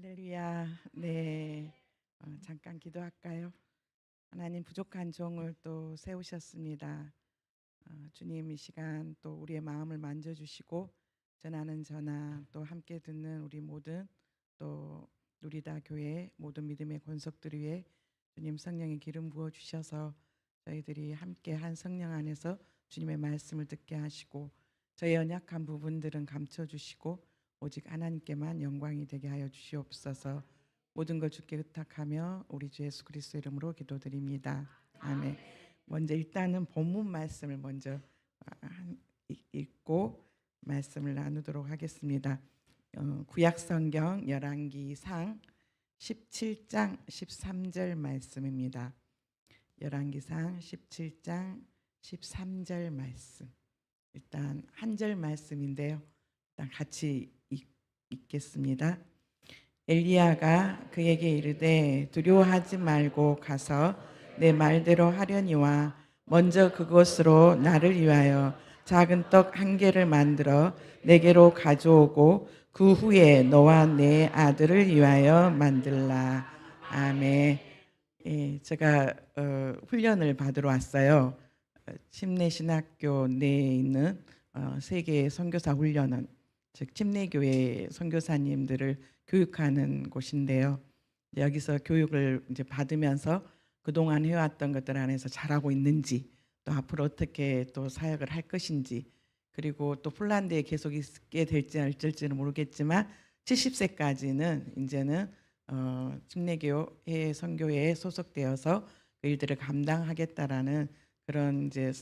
할렐루야. 네. 잠깐 기도할까요? 하나님 부족한 종을 또 세우셨습니다. 주님 이 시간 또 우리의 마음을 만져주시고 전하는 전하 또 함께 듣는 우리 모든 또 누리다 교회 모든 믿음의 권속들 위해 주님 성령의 기름 부어 주셔서 저희들이 함께 한 성령 안에서 주님의 말씀을 듣게 하시고 저희 연약한 부분들은 감춰 주시고 오직 하나님께만 영광이 되게 하여 주시옵소서. 모든 걸 주께 의탁하며 우리 주 예수 그리스도 이름으로 기도드립니다. 아멘. 먼저 일단은 본문 말씀을 먼저 읽고 말씀을 나누도록 하겠습니다. 구약 성경 열왕기상 17장 13절 말씀입니다. 열왕기상 17장 13절 말씀. 일단 한 절 말씀인데요. 일단 같이 읽겠습니다. 엘리야가 그에게 이르되 두려워하지 말고 가서 내 말대로 하려니와 먼저 그곳으로 나를 위하여 작은 떡 한 개를 만들어 내게로 가져오고 그 후에 너와 내 아들을 위하여 만들라. 아멘. 예, 제가 훈련을 받으러 왔어요. 침례신학교 내에 있는 세계 선교사 훈련은 즉 침례교회 선교사님들을 교육하는 곳인데요. 여기서 교육을 이제 받으면서 그동안 해왔던 것들 안에서 잘하고 있는지 또 앞으로 어떻게 또 사역을 할 것인지 그리고 또 폴란드에 계속 있게 될지 어쩔지는 모르겠지만 70세까지는 이제는 침례교회 선교회에 소속되어서 그 일들을 감당하겠다라는 그런 이제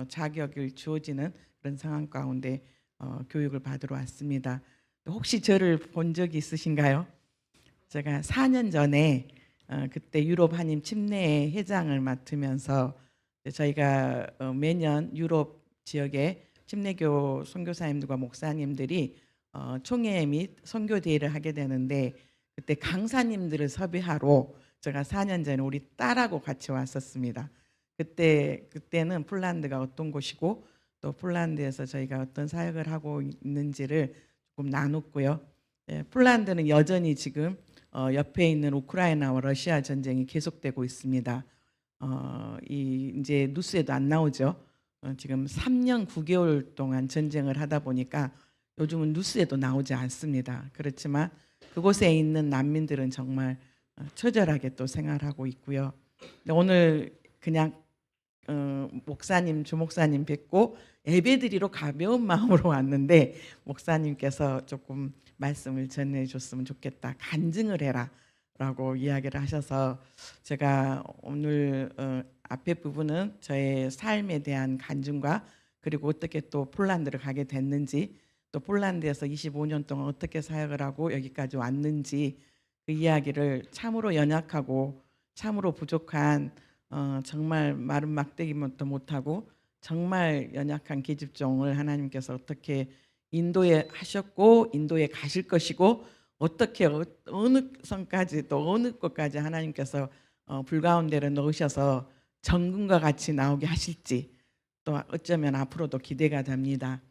자격을 주어지는 그런 상황 가운데 교육을 받으러 왔습니다. 혹시 저를 본 적이 있으신가요? 제가 4년 전에 그때 유럽 한인 침례 회장을 맡으면서 저희가 매년 유럽 지역에 침례교 선교사님들과 목사님들이 총회 및 선교 대회를 하게 되는데 그때 강사님들을 섭외하러 제가 4년 전에 우리 딸하고 같이 왔었습니다. 그때는 폴란드가 어떤 곳이고 또 폴란드에서 저희가 어떤 사역을 하고 있는지를 조금 나눴고요. 예, 폴란드는 여전히 지금 옆에 있는 우크라이나와 러시아 전쟁이 계속되고 있습니다. 이제 뉴스에도 안 나오죠. 지금 3년 9개월 동안 전쟁을 하다 보니까 요즘은 뉴스에도 나오지 않습니다. 그렇지만 그곳에 있는 난민들은 정말 처절하게 또 생활하고 있고요. 오늘 그냥 목사님, 주목사님 뵙고 예배드리러 가벼운 마음으로 왔는데 목사님께서 조금 말씀을 전해줬으면 좋겠다. 간증을 해라 라고 이야기를 하셔서 제가 오늘 앞에 부분은 저의 삶에 대한 간증과 그리고 어떻게 또 폴란드를 가게 됐는지 또 폴란드에서 25년 동안 어떻게 사역을 하고 여기까지 왔는지 그 이야기를 참으로 연약하고 참으로 부족한 정말 마른 막대기부터 못하고 정말 연약한 계집종을 하나님께서 어떻게 인도에 하셨고 인도에 가실 것이고 어떻게 어느 선까지 또 어느 곳까지 하나님께서 불가운데를 넣으셔서 정금과 같이 나오게 하실지 또 어쩌면 앞으로도 기대가 됩니다.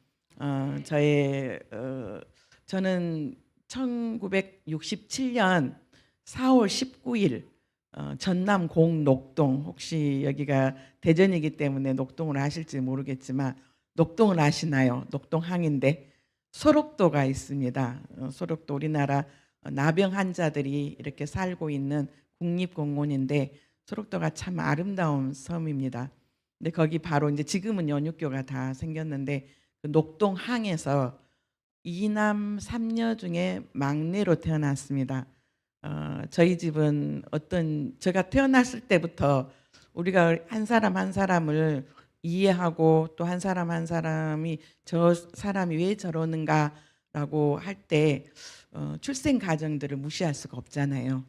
저는 1967년 4월 19일 전남 공녹동 혹시 여기가 대전이기 때문에 녹동을 아실지 모르겠지만 녹동을 아시나요? 녹동항인데 소록도가 있습니다. 소록도 우리나라 나병 환자들이 이렇게 살고 있는 국립공원인데 소록도가 참 아름다운 섬입니다. 근데 거기 바로 이제 지금은 연육교가 다 생겼는데 그 녹동항에서 이남 삼녀 중에 막내로 태어났습니다. 저희 집은 제가 태어났을 때부터 우리가 한 사람 한 사람을 이해하고 또 한 사람 한 사람이 저 사람이 왜 저러는가라고 할 때 출생 가정들을 무시할 수가 없잖아요.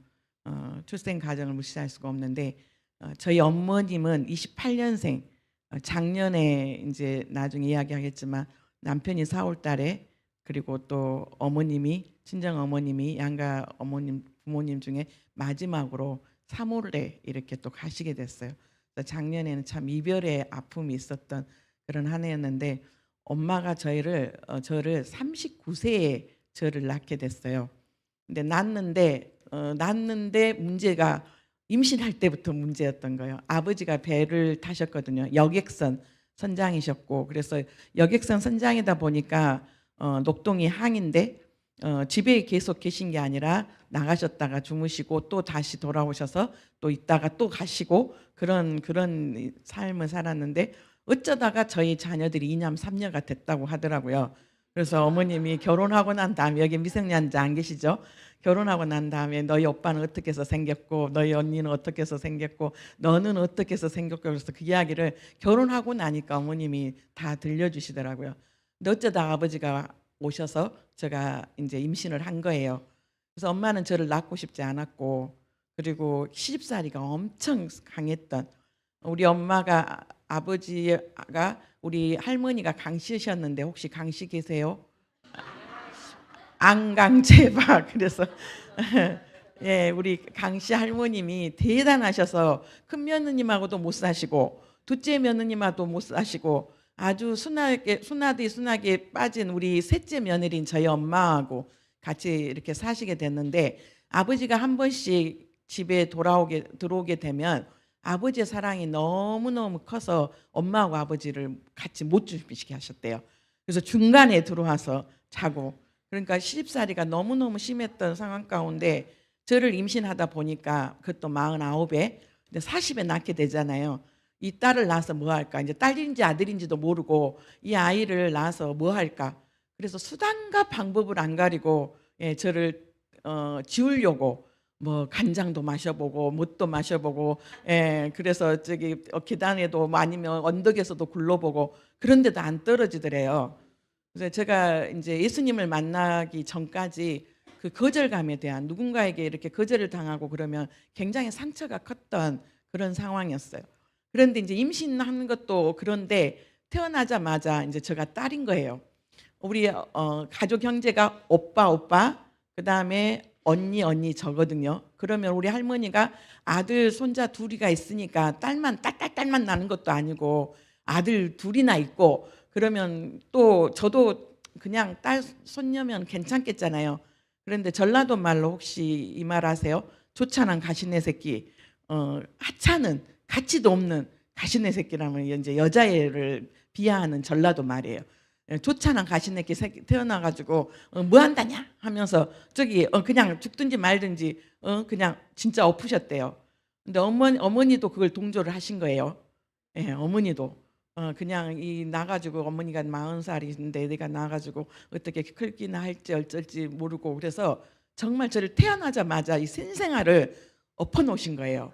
출생 가정을 무시할 수가 없는데 저희 어머님은 28년생 작년에 이제 나중에 이야기하겠지만 남편이 4월 달에 그리고 또 어머님이 친정 어머님이 양가 어머님 부모님 중에 마지막으로 3월에 이렇게 또 가시게 됐어요. 작년에는 참 이별의 아픔이 있었던 그런 한 해였는데 엄마가 저를 39세에 저를 낳게 됐어요. 근데 낳는데 문제가 임신할 때부터 문제였던 거예요. 아버지가 배를 타셨거든요. 여객선 선장이셨고, 그래서 여객선 선장이다 보니까 녹동이 항인데 집에 계속 계신 게 아니라 나가셨다가 주무시고 또 다시 돌아오셔서 또 있다가 또 가시고 그런 삶을 살았는데, 어쩌다가 저희 자녀들이 이남 삼녀가 됐다고 하더라고요. 그래서 어머님이 결혼하고 난 다음에, 여기 미성년자 안 계시죠? 결혼하고 난 다음에 너희 오빠는 어떻게 해서 생겼고 너희 언니는 어떻게 해서 생겼고 너는 어떻게 해서 생겼고, 그래서 그 이야기를 결혼하고 나니까 어머님이 다 들려주시더라고요. 근데 어쩌다 아버지가 오셔서 제가 이제 임신을 한 거예요. 그래서 엄마는 저를 낳고 싶지 않았고, 그리고 시집살이가 엄청 강했던, 우리 엄마가, 아버지가, 우리 할머니가 강씨셨는데 혹시 강씨 계세요? 안강제바. 그래서 예, 우리 강씨 할머님이 대단하셔서 큰 며느님하고도 못 사시고 둘째 며느님하고도 못 사시고 아주 순하게 빠진 우리 셋째 며느리인 저희 엄마하고 같이 이렇게 사시게 됐는데, 아버지가 한 번씩 집에 들어오게 되면 아버지의 사랑이 너무너무 커서 엄마하고 아버지를 같이 못 주무시게 하셨대요. 그래서 중간에 들어와서 자고, 그러니까 시집살이가 너무너무 심했던 상황 가운데 저를 임신하다 보니까, 그것도 49에, 근데 40에 낳게 되잖아요. 이 딸을 낳아서 뭐 할까, 이제 딸인지 아들인지도 모르고 이 아이를 낳아서 뭐 할까. 그래서 수단과 방법을 안 가리고 저를 지우려고 뭐 간장도 마셔보고 뭣도 마셔보고, 그래서 저기 계단에도 아니면 언덕에서도 굴러보고, 그런데도 안 떨어지더래요. 그래서 제가 이제 예수님을 만나기 전까지 그 거절감에 대한, 누군가에게 이렇게 거절을 당하고 그러면 굉장히 상처가 컸던 그런 상황이었어요. 그런데 이제 임신하는 것도 그런데, 태어나자마자 이제 제가 딸인 거예요. 우리 가족 형제가 오빠 그다음에 언니 저거든요. 그러면 우리 할머니가 아들 손자 둘이가 있으니까 딸만 나는 것도 아니고 아들 둘이나 있고, 그러면 또 저도 그냥 딸 손녀면 괜찮겠잖아요. 그런데 전라도 말로 혹시 이 말 아세요? 조찬한 가시네 새끼. 하찮은, 가치도 없는 가시네 새끼라면 이제 여자애를 비하하는 전라도 말이에요. 조찬한 가시네 새끼 태어나가지고 뭐 한다냐 하면서 저기 그냥 죽든지 말든지 그냥 진짜 엎으셨대요. 근데 어머니도 그걸 동조를 하신 거예요. 어머니도 그냥 이 나가지고, 어머니가 40살인데 내가 나가지고 어떻게 클기나 할지 어쩔지 모르고, 그래서 정말 저를 태어나자마자 이 생생활을 엎어놓으신 거예요.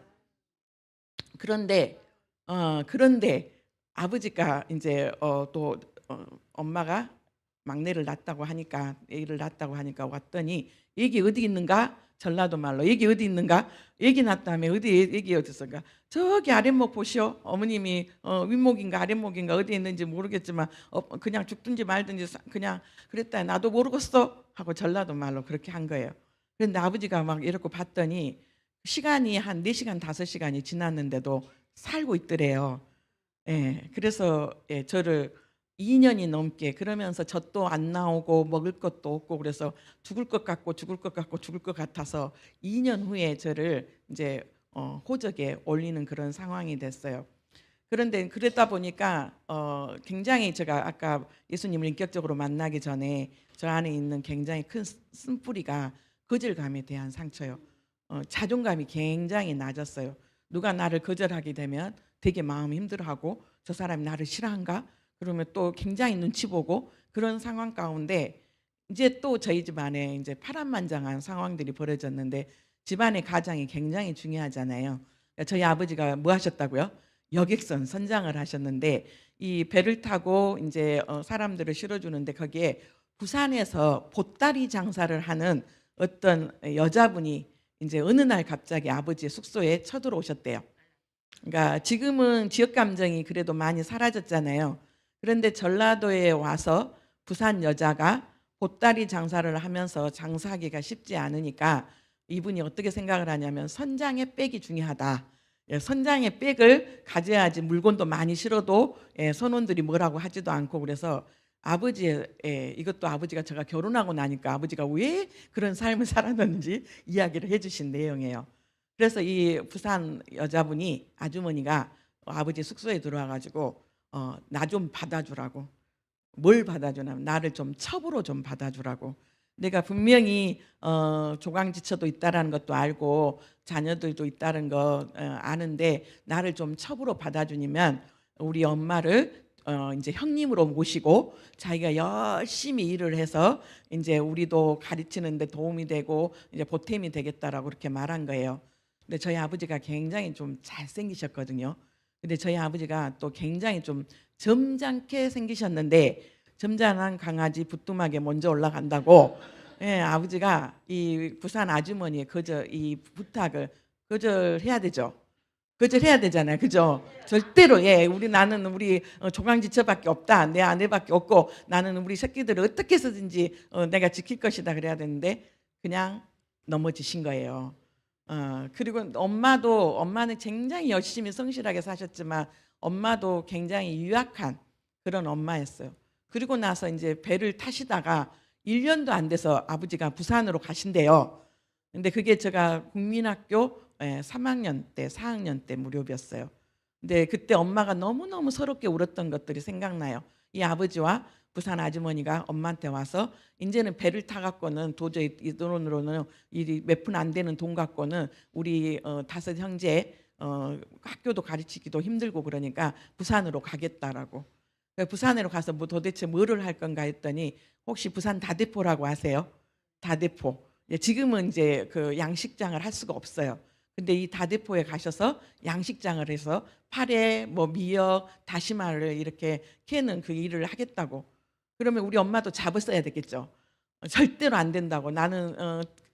그런데 아버지가 이제 또 엄마가 막내를 낳았다고 하니까, 애를 낳았다고 하니까 왔더니, 애기 어디 있는가? 전라도 말로 애기 어디 있는가? 애기 낳았다며. 어디 애기 어디 있을까? 저기 아랫목 보시오. 어머님이 윗목인가 아랫목인가 어디 있는지 모르겠지만 그냥 죽든지 말든지 그냥 그랬다. 나도 모르겠어 하고 전라도 말로 그렇게 한 거예요. 그런데 아버지가 막 이렇게 봤더니 시간이 한 4시간 5시간이 지났는데도 살고 있더래요. 그래서 저를 2년이 넘게, 그러면서 젖도 안 나오고 먹을 것도 없고, 그래서 죽을 것 같고 죽을 것 같아서 2년 후에 저를 이제 호적에 올리는 그런 상황이 됐어요. 그런데 그러다 보니까 굉장히, 제가 아까 예수님을 인격적으로 만나기 전에 저 안에 있는 굉장히 큰 쓴뿌리가 거절감에 대한 상처요. 자존감이 굉장히 낮았어요. 누가 나를 거절하게 되면 되게 마음이 힘들어하고, 저 사람이 나를 싫어한가? 그러면 또 굉장히 눈치 보고, 그런 상황 가운데 이제 또 저희 집안에 이제 파란만장한 상황들이 벌어졌는데, 집안의 가장이 굉장히 중요하잖아요. 저희 아버지가 뭐 하셨다고요? 여객선 선장을 하셨는데, 이 배를 타고 이제 사람들을 실어주는데, 거기에 부산에서 보따리 장사를 하는 어떤 여자분이 이제 어느 날 갑자기 아버지의 숙소에 쳐들어오셨대요. 그러니까 지금은 지역 감정이 그래도 많이 사라졌잖아요. 그런데 전라도에 와서 부산 여자가 보따리 장사를 하면서 장사하기가 쉽지 않으니까, 이분이 어떻게 생각을 하냐면, 선장의 백이 중요하다. 선장의 백을 가져야지 물건도 많이 실어도 선원들이 뭐라고 하지도 않고, 그래서 아버지의 이것도 아버지가 제가 결혼하고 나니까 아버지가 왜 그런 삶을 살았는지 이야기를 해주신 내용이에요. 그래서 이 부산 여자분이 아주머니가 아버지 숙소에 들어와 가지고 나 좀 받아주라고. 뭘 받아주냐면 나를 좀 첩으로 좀 받아주라고. 내가 분명히 조강지처도 있다라는 것도 알고 자녀들도 있다는 거 아는데 나를 좀 첩으로 받아주면 우리 엄마를 이제 형님으로 모시고 자기가 열심히 일을 해서 이제 우리도 가르치는 데 도움이 되고 이제 보탬이 되겠다라고 그렇게 말한 거예요. 근데 저희 아버지가 굉장히 좀 잘생기셨거든요. 근데 저희 아버지가 또 굉장히 좀 점잖게 생기셨는데 점잖은 강아지 부뚜막에 먼저 올라간다고 아버지가 이 부산 아주머니의 이 부탁을 거절해야 되죠. 거절해야 되잖아요. 그죠? 절대로 나는 우리 조강지처밖에 없다. 내 아내밖에 없고 나는 우리 새끼들을 어떻게 해서든지 내가 지킬 것이다 그래야 되는데 그냥 넘어지신 거예요. 그리고 엄마는 굉장히 열심히 성실하게 사셨지만 엄마도 굉장히 유약한 그런 엄마였어요. 그리고 나서 이제 배를 타시다가 1년도 안 돼서 아버지가 부산으로 가신대요. 근데 그게 제가 국민학교 3학년 때, 4학년 때 무렵이었어요. 근데 그때 엄마가 너무너무 서럽게 울었던 것들이 생각나요. 이 아버지와 부산 아주머니가 엄마한테 와서 이제는 배를 타갖고는 도저히 이 돈으로는 일이 몇 푼 안 되는 돈 갖고는 우리 5 형제 학교도 가르치기도 힘들고 그러니까 부산으로 가겠다라고. 부산으로 가서 뭐 도대체 뭐를 할 건가 했더니 혹시 부산 다대포라고 아세요? 다대포. 지금은 이제 그 양식장을 할 수가 없어요. 근데 이 다대포에 가셔서 양식장을 해서 파래, 뭐 미역, 다시마를 이렇게 캐는 그 일을 하겠다고. 그러면 우리 엄마도 잡았어야 되겠죠. 절대로 안 된다고. 나는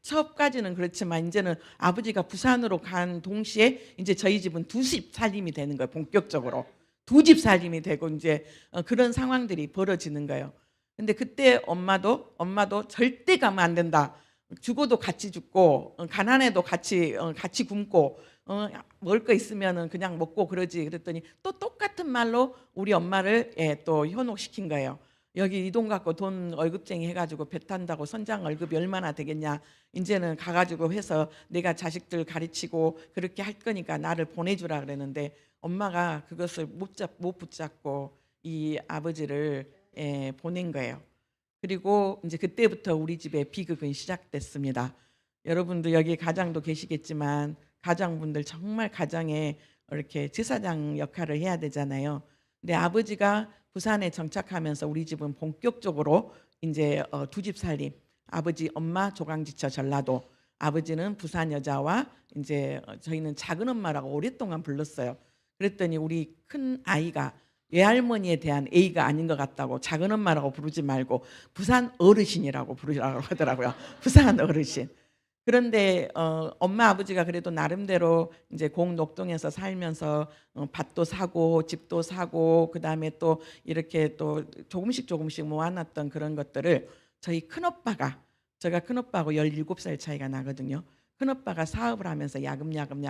처음까지는 그렇지만 이제는 아버지가 부산으로 간 동시에 이제 저희 집은 두 집 살림이 되는 거예요. 본격적으로. 두 집 살림이 되고 이제 그런 상황들이 벌어지는 거예요. 근데 그때 엄마도 절대 가면 안 된다. 죽어도 같이 죽고 가난해도 같이 굶고 먹을 거 있으면은 그냥 먹고 그러지. 그랬더니 또 똑같은 말로 우리 엄마를 또 현혹시킨 거예요. 여기 이 돈 갖고 돈 월급쟁이 해가지고 배 탄다고 선장 월급이 얼마나 되겠냐. 이제는 가가지고 해서 내가 자식들 가르치고 그렇게 할 거니까 나를 보내주라 그랬는데 엄마가 그것을 못 붙잡고 이 아버지를 보낸 거예요. 그리고 이제 그때부터 우리 집에 비극은 시작됐습니다. 여러분도 여기 가장도 계시겠지만 가장분들 정말 가정에 이렇게 제사장 역할을 해야 되잖아요. 근데 아버지가 부산에 정착하면서 우리 집은 본격적으로 이제 두 집 살림. 아버지, 엄마 조강지처 전라도. 아버지는 부산 여자와 이제 저희는 작은 엄마라고 오랫동안 불렀어요. 그랬더니 우리 큰 아이가 외할머니에 대한 A가 아닌 것 같다고 작은 엄마라고 부르지 말고 부산 어르신이라고 부르라고 하더라고요. 부산 어르신. 그런데 엄마 아버지가 그래도 나름대로 이제 공녹동에서 살면서 밭도 사고 집도 사고 그다음에 또 이렇게 또 조금씩 모아놨던 그런 것들을 저희 큰오빠가 제가 큰오빠하고 17살 차이가 나거든요. 큰오빠가 사업을 하면서 야금야금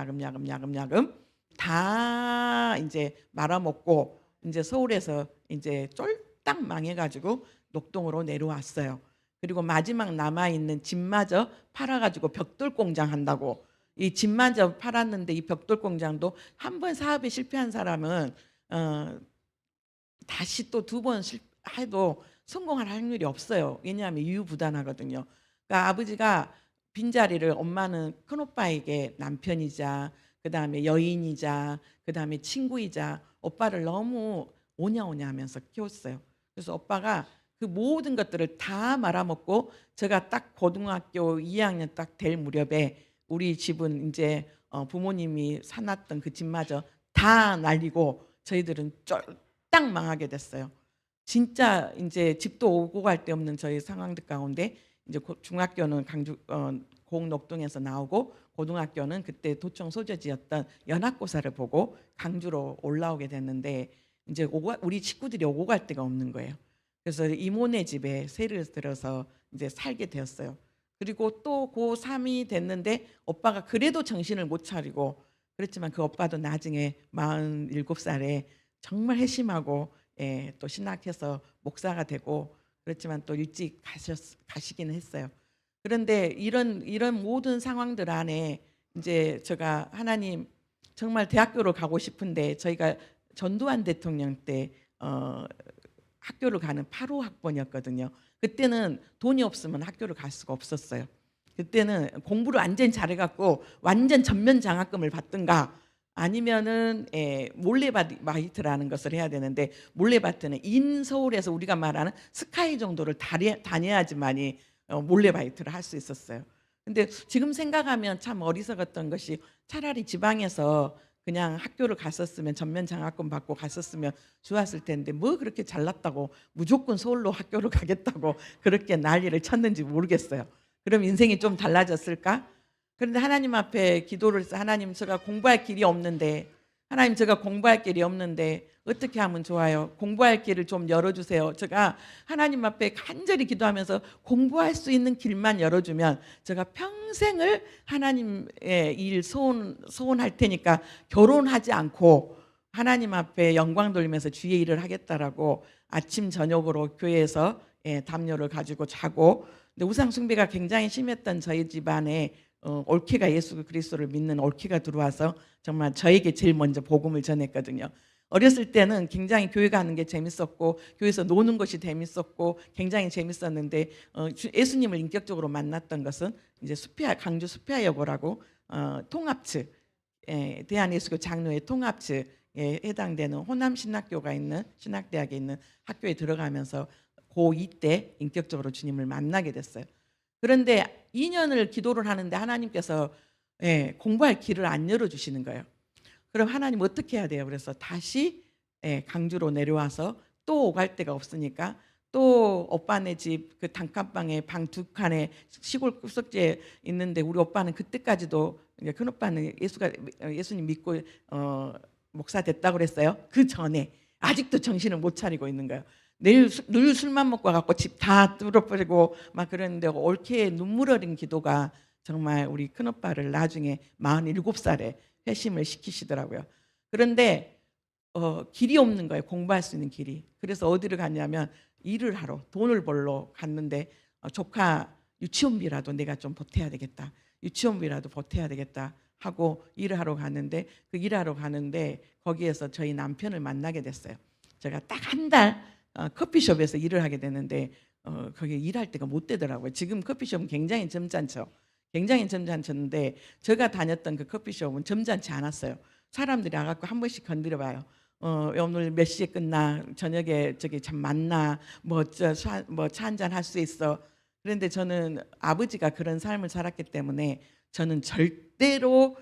다 이제 말아먹고 이제 서울에서 이제 쫄딱 망해가지고 녹동으로 내려왔어요. 그리고 마지막 남아있는 집마저 팔아가지고 벽돌 공장 한다고. 이 집마저 팔았는데 이 벽돌 공장도 한 번 사업에 실패한 사람은 다시 또 두 번 해도 성공할 확률이 없어요. 왜냐하면 유유부단하거든요. 그러니까 아버지가 빈자리를 엄마는 큰오빠에게 남편이자 그다음에 여인이자 그다음에 친구이자 오빠를 너무 오냐오냐 하면서 키웠어요. 그래서 오빠가 그 모든 것들을 다 말아먹고 제가 딱 고등학교 2학년 딱 될 무렵에 우리 집은 이제 부모님이 사놨던 그 집마저 다 날리고 저희들은 쫄딱 망하게 됐어요. 진짜 이제 집도 오고 갈 데 없는 저희 상황들 가운데 이제 중학교는 공녹동에서 나오고 고등학교는 그때 도청 소재지였던 연합고사를 보고 강주로 올라오게 됐는데 이제 우리 친구들이 오고 갈 데가 없는 거예요. 그래서 이모네 집에 세를 들어서 이제 살게 되었어요. 그리고 또 고3이 됐는데 오빠가 그래도 정신을 못 차리고 그랬지만 그 오빠도 나중에 47살에 정말 회심하고 또 신학해서 목사가 되고 그렇지만 또 일찍 가시기는 했어요. 그런데 이런 모든 상황들 안에 이제 제가 하나님 정말 대학교로 가고 싶은데 저희가 전두환 대통령 때 학교를 가는 8호 학번이었거든요. 그때는 돈이 없으면 학교를 갈 수가 없었어요. 그때는 공부를 완전 잘해갖고 완전 전면 장학금을 받든가 아니면은 몰래바이트라는 것을 해야 되는데 몰래바이트는 인서울에서 우리가 말하는 스카이 정도를 다녀야지만이 몰래바이트를 할 수 있었어요. 근데 지금 생각하면 참 어리석었던 것이 차라리 지방에서 그냥 학교를 갔었으면 전면 장학금 받고 갔었으면 좋았을 텐데 뭐 그렇게 잘났다고 무조건 서울로 학교를 가겠다고 그렇게 난리를 쳤는지 모르겠어요. 그럼 인생이 좀 달라졌을까? 그런데 하나님 앞에 기도를 해서 하나님 제가 공부할 길이 없는데 하나님 제가 공부할 길이 없는데 어떻게 하면 좋아요? 공부할 길을 좀 열어주세요. 제가 하나님 앞에 간절히 기도하면서 공부할 수 있는 길만 열어주면 제가 평생을 하나님의 일 소원할 테니까 결혼하지 않고 하나님 앞에 영광 돌리면서 주의 일을 하겠다라고 아침 저녁으로 교회에서 담요를 가지고 자고 근데 우상 숭배가 굉장히 심했던 저희 집안에 올케가 예수 그리스도를 믿는 올케가 들어와서 정말 저에게 제일 먼저 복음을 전했거든요. 어렸을 때는 굉장히 교회 가는 게 재밌었고 교회에서 노는 것이 재밌었고 굉장히 재밌었는데 예수님을 인격적으로 만났던 것은 이제 강주 수피아여고라고 통합측 대한예수교 장로회 통합측에 해당되는 호남 신학교가 있는 신학대학에 있는 학교에 들어가면서 고2 때 인격적으로 주님을 만나게 됐어요. 그런데 2년을 기도를 하는데 하나님께서 공부할 길을 안 열어주시는 거예요. 그럼 하나님 어떻게 해야 돼요? 그래서 다시 강주로 내려와서 또 오갈 데가 없으니까 또 오빠네 집 그 단칸방에 방 2칸에 시골 급석지에 있는데 우리 오빠는 그때까지도 큰 오빠는 예수님 믿고 목사 됐다고 그랬어요. 그 전에 아직도 정신을 못 차리고 있는 거예요. 늘 술만 먹고 와갖고 집 다 뚫어버리고 막 그랬는데 올케의 눈물 어린 기도가 정말 우리 큰오빠를 나중에 47살에 회심을 시키시더라고요. 그런데 길이 없는 거예요. 공부할 수 있는 길이. 그래서 어디를 갔냐면 일을 하러 돈을 벌러 갔는데 조카 유치원비라도 내가 좀 보태야 되겠다. 유치원비라도 보태야 되겠다 하고 일을 하러 갔는데 그 일하러 가는데 거기에서 저희 남편을 만나게 됐어요. 제가 딱 한 달 커피숍에서 일을 하게 되는데 거기 일할 때가 못 되더라고요. 지금 커피숍은 굉장히 점잖죠. 굉장히 점잖쳤는데 제가 다녔던 그 커피숍은 점잖지 않았어요. 사람들이 와갖고 한 번씩 건드려봐요. 오늘 몇 시에 끝나? 저녁에 저기 참 만나? 뭐 차 한잔 할 수 있어? 그런데 저는 아버지가 그런 삶을 살았기 때문에 저는 절대로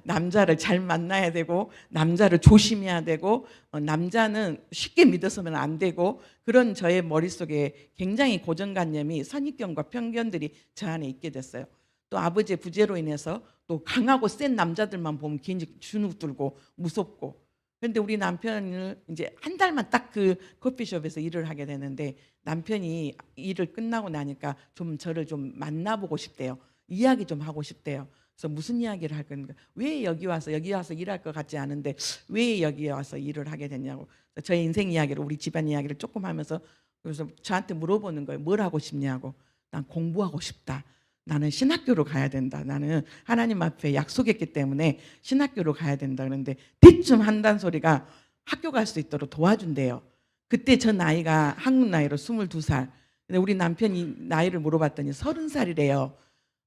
남자를 잘 만나야 되고 남자를 조심해야 되고 남자는 쉽게 믿어서는 안 되고 그런 저의 머릿속에 굉장히 고정관념이 선입견과 편견들이 저 안에 있게 됐어요. 또 아버지의 부재로 인해서 또 강하고 센 남자들만 보면 굉장히 주눅 들고 무섭고 그런데 우리 남편을 이제 한 달만 딱 그 커피숍에서 일을 하게 되는데 남편이 일을 끝나고 나니까 좀 저를 좀 만나보고 싶대요. 이야기 좀 하고 싶대요. 그래서 무슨 이야기를 할 건가? 왜 여기 와서 일할 것 같지 않은데 왜 여기 와서 일을 하게 됐냐고. 저의 인생 이야기를 우리 집안 이야기를 조금 하면서 그래서 저한테 물어보는 거예요. 뭘 하고 싶냐고. 난 공부하고 싶다. 나는 신학교로 가야 된다. 나는 하나님 앞에 약속했기 때문에 신학교로 가야 된다. 그런데 대충 한다는 소리가 학교 갈 수 있도록 도와준대요. 그때 저 나이가 한국 나이로 22살. 근데 우리 남편이 나이를 물어봤더니 30살이래요.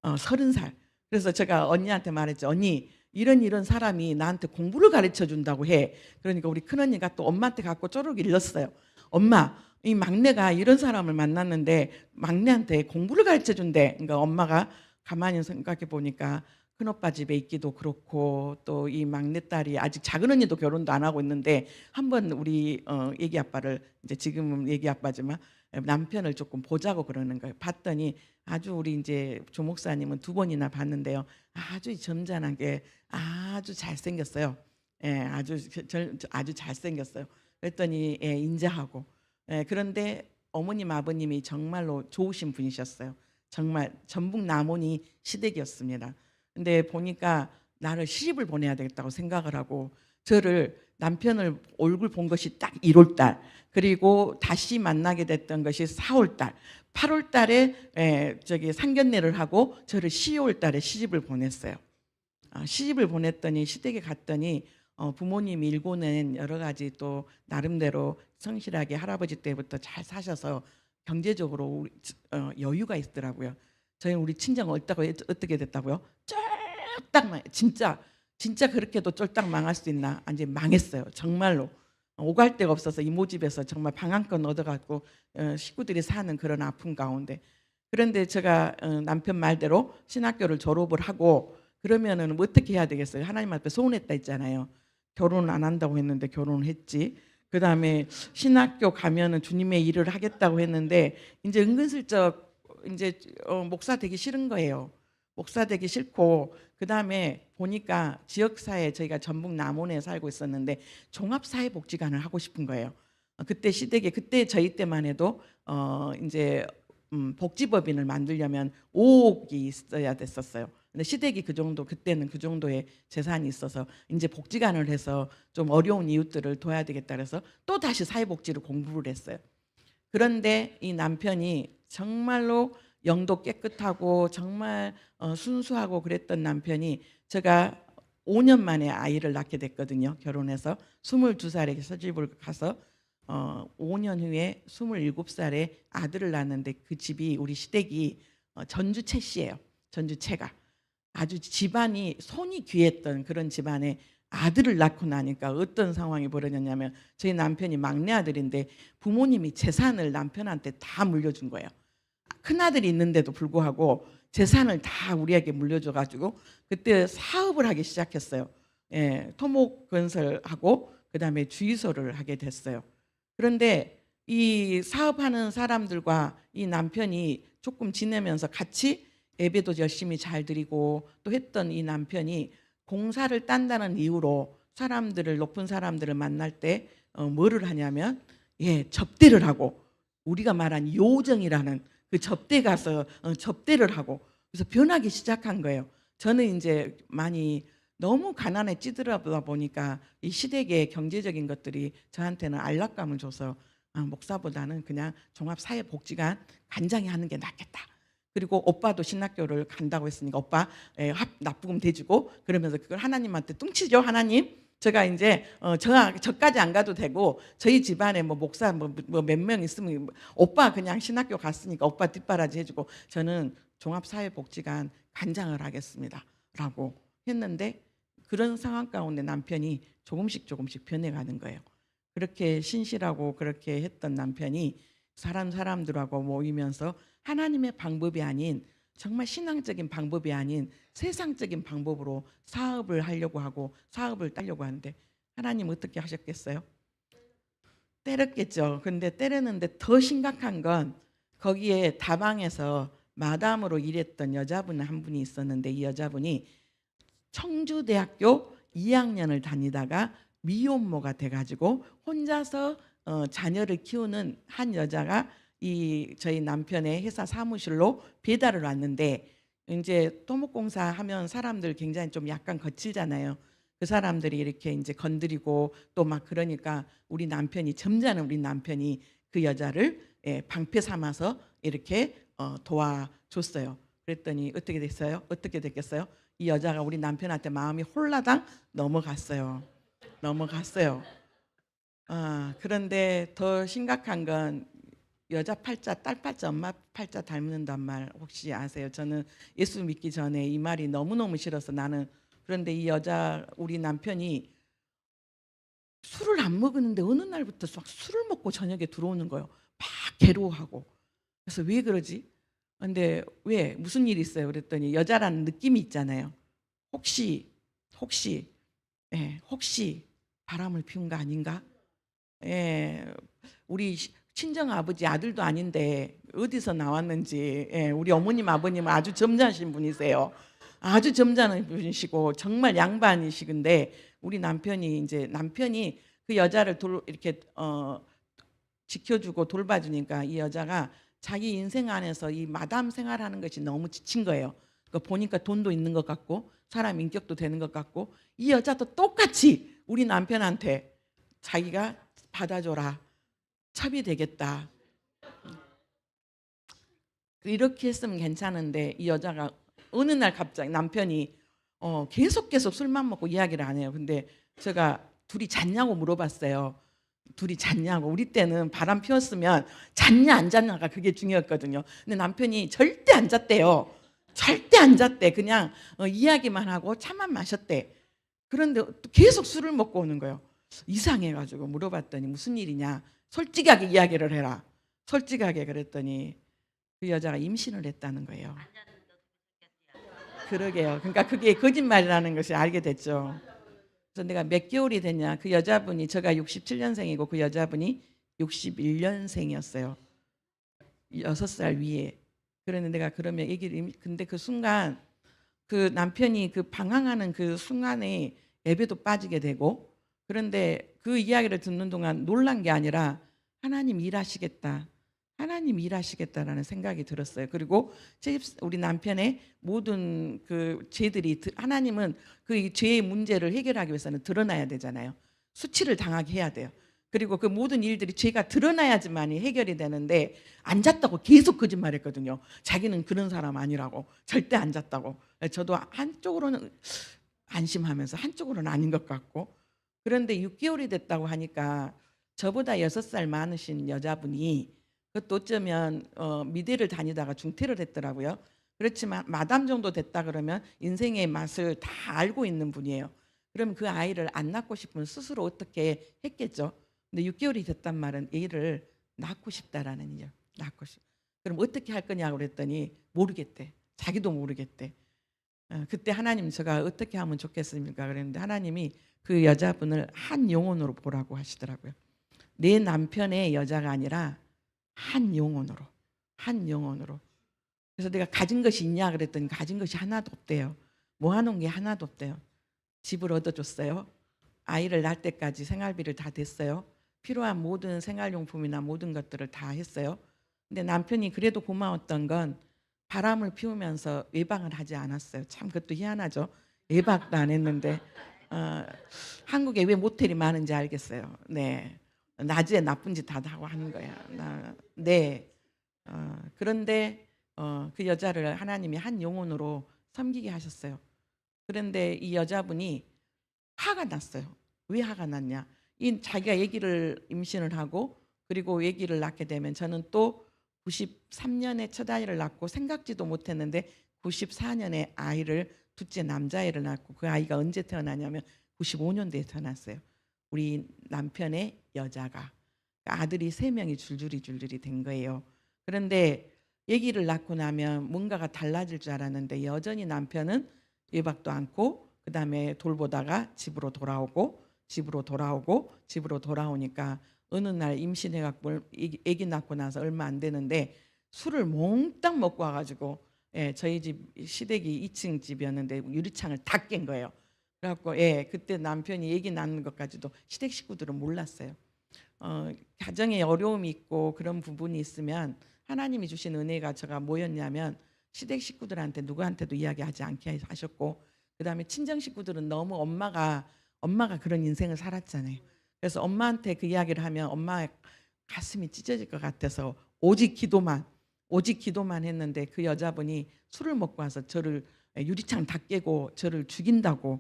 30살. 그래서 제가 언니한테 말했죠. 언니 이런 사람이 나한테 공부를 가르쳐 준다고 해. 그러니까 우리 큰언니가 또 엄마한테 갖고 쪼르륵 일렀어요. 엄마 이 막내가 이런 사람을 만났는데 막내한테 공부를 가르쳐 준대. 그러니까 엄마가 가만히 생각해 보니까 큰오빠 집에 있기도 그렇고 또 이 막내딸이 아직 작은 언니도 결혼도 안 하고 있는데 한번 우리 애기 아빠를 이제 지금은 애기 아빠지만 남편을 조금 보자고 그러는 거예요. 봤더니 아주 우리 이제 조 목사님은 2번이나 봤는데요. 아주 점잖하게 아주 잘생겼어요. 아주 잘생겼어요. 그랬더니 인자하고 그런데 어머님 아버님이 정말로 좋으신 분이셨어요. 정말 전북 남원이 시댁이었습니다. 근데 보니까 나를 시집을 보내야 되겠다고 생각을 하고 저를 남편을 얼굴 본 것이 딱 1월 달, 그리고 다시 만나게 됐던 것이 4월 달, 8월 달에 저기 상견례를 하고 저를 12월 달에 시집을 보냈어요. 시집을 보냈더니 시댁에 갔더니 부모님이 일궈낸 여러 가지 또 나름대로 성실하게 할아버지 때부터 잘 사셔서 경제적으로 여유가 있더라고요. 저희 우리 친정 어떻게 됐다고요? 쫄딱 진짜 그렇게도 쫄딱 망할 수 있나? 이제 망했어요. 정말로 오갈 데가 없어서 이모 집에서 정말 방한권 얻어갖고 식구들이 사는 그런 아픔 가운데. 그런데 제가 남편 말대로 신학교를 졸업을 하고 그러면은 뭐 어떻게 해야 되겠어요? 하나님 앞에 소원했다 했잖아요. 결혼 안 한다고 했는데 결혼을 했지. 그 다음에 신학교 가면은 주님의 일을 하겠다고 했는데 이제 은근슬쩍 이제 목사 되기 싫은 거예요. 목사 되기 싫고 그 다음에 보니까 지역사회 저희가 전북 남원에 살고 있었는데 종합사회복지관을 하고 싶은 거예요. 그때 시댁에 그때 저희 때만 해도 이제 복지법인을 만들려면 5억이 있어야 됐었어요. 근데 시댁이 그 정도 그때는 그 정도의 재산이 있어서 이제 복지관을 해서 좀 어려운 이웃들을 도와야 되겠다 그래서 또 다시 사회복지를 공부를 했어요. 그런데 이 남편이 정말로 영도 깨끗하고 정말 순수하고 그랬던 남편이 제가 5년 만에 아이를 낳게 됐거든요. 결혼해서 22살에 서집을 가서 5년 후에 27살에 아들을 낳았는데 그 집이 우리 시댁이 전주 채씨예요. 전주 채가 아주 집안이 손이 귀했던 그런 집안에 아들을 낳고 나니까 어떤 상황이 벌어졌냐면 저희 남편이 막내 아들인데 부모님이 재산을 남편한테 다 물려준 거예요. 큰아들이 있는데도 불구하고 재산을 다 우리에게 물려줘가지고 그때 사업을 하기 시작했어요. 토목건설하고 그다음에 주유소를 하게 됐어요. 그런데 이 사업하는 사람들과 이 남편이 조금 지내면서 같이 예배도 열심히 잘 드리고 또 했던 이 남편이 공사를 딴다는 이유로 사람들을 높은 사람들을 만날 때 뭐를 하냐면 접대를 하고 우리가 말한 요정이라는 그 접대 가서 접대를 하고 그래서 변하기 시작한 거예요. 저는 이제 많이 너무 가난에 찌들어다 보니까 이 시댁의 경제적인 것들이 저한테는 안락감을 줘서 목사보다는 그냥 종합사회복지관 간장히 하는 게 낫겠다. 그리고 오빠도 신학교를 간다고 했으니까 오빠 납부금 대주고 그러면서 그걸 하나님한테 뚱치죠. 하나님 제가 이제 저까지 안 가도 되고 저희 집안에 뭐 목사 뭐 몇 명 있으면 오빠 그냥 신학교 갔으니까 오빠 뒷바라지 해주고 저는 종합사회복지관 간장을 하겠습니다 라고 했는데 그런 상황 가운데 남편이 조금씩 변해가는 거예요. 그렇게 신실하고 그렇게 했던 남편이 사람들하고 모이면서 하나님의 방법이 아닌 정말 신앙적인 방법이 아닌 세상적인 방법으로 사업을 하려고 하고 사업을 따려고 하는데 하나님 어떻게 하셨겠어요? 때렸겠죠. 근데 때렸는데 더 심각한 건 거기에 다방에서 마담으로 일했던 여자분 한 분이 있었는데 이 여자분이 청주대학교 2학년을 다니다가 미혼모가 돼가지고 혼자서 자녀를 키우는 한 여자가 이 저희 남편의 회사 사무실로 배달을 왔는데 이제 토목공사 하면 사람들 굉장히 좀 약간 거칠잖아요. 그 사람들이 이렇게 이제 건드리고 또 막 그러니까 우리 남편이 점잖은 우리 남편이 그 여자를 방패 삼아서 이렇게 도와줬어요. 그랬더니 어떻게 됐어요? 어떻게 됐겠어요? 이 여자가 우리 남편한테 마음이 홀라당 넘어갔어요. 그런데 더 심각한 건 여자 팔자, 딸 팔자, 엄마 팔자 닮는단 말 혹시 아세요? 저는 예수 믿기 전에 이 말이 너무너무 싫어서 나는 그런데 이 여자 우리 남편이 술을 안 먹었는데 어느 날부터 막 술을 먹고 저녁에 들어오는 거예요. 막 괴로워하고. 그래서 왜 그러지? 근데 왜 무슨 일이 있어요? 그랬더니 여자라는 느낌이 있잖아요. 혹시 바람을 피운 거 아닌가? 우리 친정 아버지 아들도 아닌데 어디서 나왔는지 우리 어머님 아버님은 아주 점잖으신 분이세요. 아주 점잖은 분이시고 정말 양반이시근데 우리 남편이 그 여자를 이렇게 지켜주고 돌봐주니까 이 여자가 자기 인생 안에서 이 마담 생활하는 것이 너무 지친 거예요. 그 보니까 돈도 있는 것 같고 사람 인격도 되는 것 같고 이 여자도 똑같이 우리 남편한테 자기가 받아줘라. 첩이 되겠다. 이렇게 했으면 괜찮은데 이 여자가 어느 날 갑자기 남편이 계속 술만 먹고 이야기를 안 해요. 근데 제가 둘이 잤냐고 물어봤어요. 둘이 잤냐고. 우리 때는 바람 피웠으면 잤냐 안 잤냐가 그게 중요했거든요. 근데 남편이 절대 안 잤대요. 절대 안 잤대. 그냥 이야기만 하고 차만 마셨대. 그런데 또 계속 술을 먹고 오는 거예요. 이상해가지고 물어봤더니 무슨 일이냐. 솔직하게 이야기를 해라. 솔직하게 그랬더니 그 여자가 임신을 했다는 거예요. 그러게요. 그러니까 그게 거짓말이라는 것을 알게 됐죠. 그래서 내가 몇 개월이 됐냐. 그 여자분이 제가 67년생이고 그 여자분이 61년생이었어요. 6살 위에. 그랬는데 내가 그러면 얘기를 근데 그 순간 그 남편이 그 방황하는 그 순간에 예배도 빠지게 되고 그런데 그 이야기를 듣는 동안 놀란 게 아니라 하나님 일하시겠다. 하나님 일하시겠다라는 생각이 들었어요. 그리고 우리 남편의 모든 그 죄들이 하나님은 그 죄의 문제를 해결하기 위해서는 드러나야 되잖아요. 수치를 당하게 해야 돼요. 그리고 그 모든 일들이 죄가 드러나야지만이 해결이 되는데 안 잤다고 계속 거짓말했거든요. 자기는 그런 사람 아니라고. 절대 안 잤다고. 저도 한쪽으로는 안심하면서 한쪽으로는 아닌 것 같고. 그런데 6개월이 됐다고 하니까 저보다 6살 많으신 여자분이 그것도 어쩌면 미대를 다니다가 중퇴를 했더라고요. 그렇지만 마담 정도 됐다 그러면 인생의 맛을 다 알고 있는 분이에요. 그러면 그 아이를 안 낳고 싶으면 스스로 어떻게 했겠죠. 근데 6개월이 됐단 말은 애를 낳고 싶다라는 얘기예요. 낳고 싶. 그럼 어떻게 할 거냐고 그랬더니 모르겠대. 자기도 모르겠대. 그때 하나님 제가 어떻게 하면 좋겠습니까? 그랬는데 하나님이 그 여자분을 한 영혼으로 보라고 하시더라고요. 내 남편의 여자가 아니라 한 영혼으로. 한 영혼으로. 그래서 내가 가진 것이 있냐 그랬더니 가진 것이 하나도 없대요. 모아놓은 게 하나도 없대요. 집을 얻어줬어요. 아이를 낳을 때까지 생활비를 다 댔어요. 필요한 모든 생활용품이나 모든 것들을 다 했어요. 근데 남편이 그래도 고마웠던 건 바람을 피우면서 외박을 하지 않았어요. 참 그것도 희한하죠. 외박도 안 했는데 한국에 왜 모텔이 많은지 알겠어요. 네, 낮에 나쁜 짓 다 하고 하는 거야. 네. 그런데 그 여자를 하나님이 한 영혼으로 섬기게 하셨어요. 그런데 이 여자분이 화가 났어요. 왜 화가 났냐? 이 자기가 아기를 임신을 하고 그리고 아기를 낳게 되면 저는 또 93년에 첫 아이를 낳고 생각지도 못했는데 94년에 아이를 둘째 남자아이를 낳고 그 아이가 언제 태어나냐면 95년도에 태어났어요. 우리 남편의 여자가. 아들이 3명이 줄줄이 된 거예요. 그런데 아기를 낳고 나면 뭔가가 달라질 줄 알았는데 여전히 남편은 외박도 않고 그다음에 돌보다가 집으로 돌아오니까 어느 날 임신해갖고 아기 낳고 나서 얼마 안 되는데 술을 몽땅 먹고 와가지고 저희 집 시댁이 2층 집이었는데 유리창을 다 깬 거예요. 그래갖고 그때 남편이 아기 낳는 것까지도 시댁 식구들은 몰랐어요. 가정에 어려움이 있고 그런 부분이 있으면 하나님이 주신 은혜가 제가 뭐였냐면 시댁 식구들한테 누구한테도 이야기하지 않게 하셨고 그다음에 친정 식구들은 너무 엄마가 그런 인생을 살았잖아요. 그래서 엄마한테 그 이야기를 하면 엄마의 가슴이 찢어질 것 같아서 오직 기도만 했는데 그 여자분이 술을 먹고 와서 저를 유리창 다 깨고 저를 죽인다고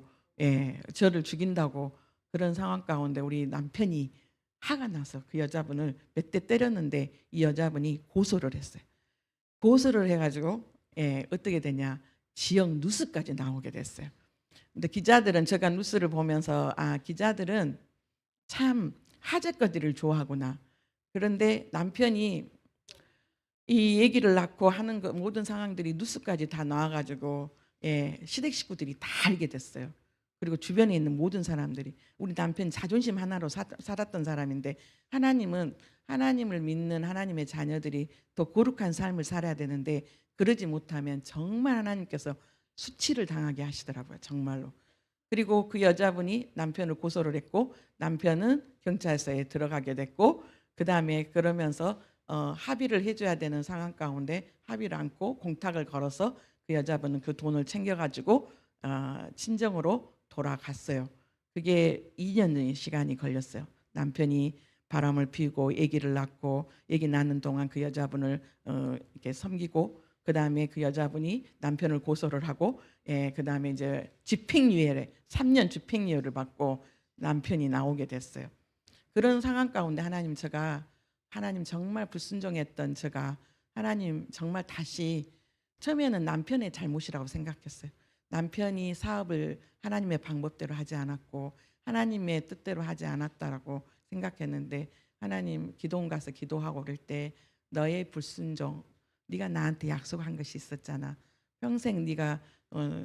그런 상황 가운데 우리 남편이 화가 나서 그 여자분을 몇 대 때렸는데 이 여자분이 고소를 했어요. 고소를 해가지고 어떻게 되냐 지역 뉴스까지 나오게 됐어요. 근데 기자들은 제가 뉴스를 보면서 기자들은 참 하재거리를 좋아하구나. 그런데 남편이 이 얘기를 낳고 하는 모든 상황들이 뉴스까지 다 나와가지고 시댁 식구들이 다 알게 됐어요. 그리고 주변에 있는 모든 사람들이 우리 남편 자존심 하나로 살았던 사람인데 하나님을 믿는 하나님의 자녀들이 더 거룩한 삶을 살아야 되는데 그러지 못하면 정말 하나님께서 수치를 당하게 하시더라고요. 정말로. 그리고 그 여자분이 남편을 고소를 했고 남편은 경찰서에 들어가게 됐고 그다음에 그러면서 합의를 해줘야 되는 상황 가운데 합의를 않고 공탁을 걸어서 그 여자분은 그 돈을 챙겨가지고 친정으로 돌아갔어요. 그게 2년의 시간이 걸렸어요. 남편이 바람을 피우고 아기를 낳고 아기 낳는 동안 그 여자분을 이렇게 섬기고, 그 다음에 그 여자분이 남편을 고소를 하고, 그 다음에 이제 집행유예를 3년 집행유예를 받고 남편이 나오게 됐어요. 그런 상황 가운데 하나님 정말 불순종했던 제가 하나님 정말 다시, 처음에는 남편의 잘못이라고 생각했어요. 남편이 사업을 하나님의 방법대로 하지 않았고 하나님의 뜻대로 하지 않았다라고 생각했는데, 하나님 기도원 가서 기도하고 그럴 때 너의 불순종, 네가 나한테 약속한 것이 있었잖아. 평생 네가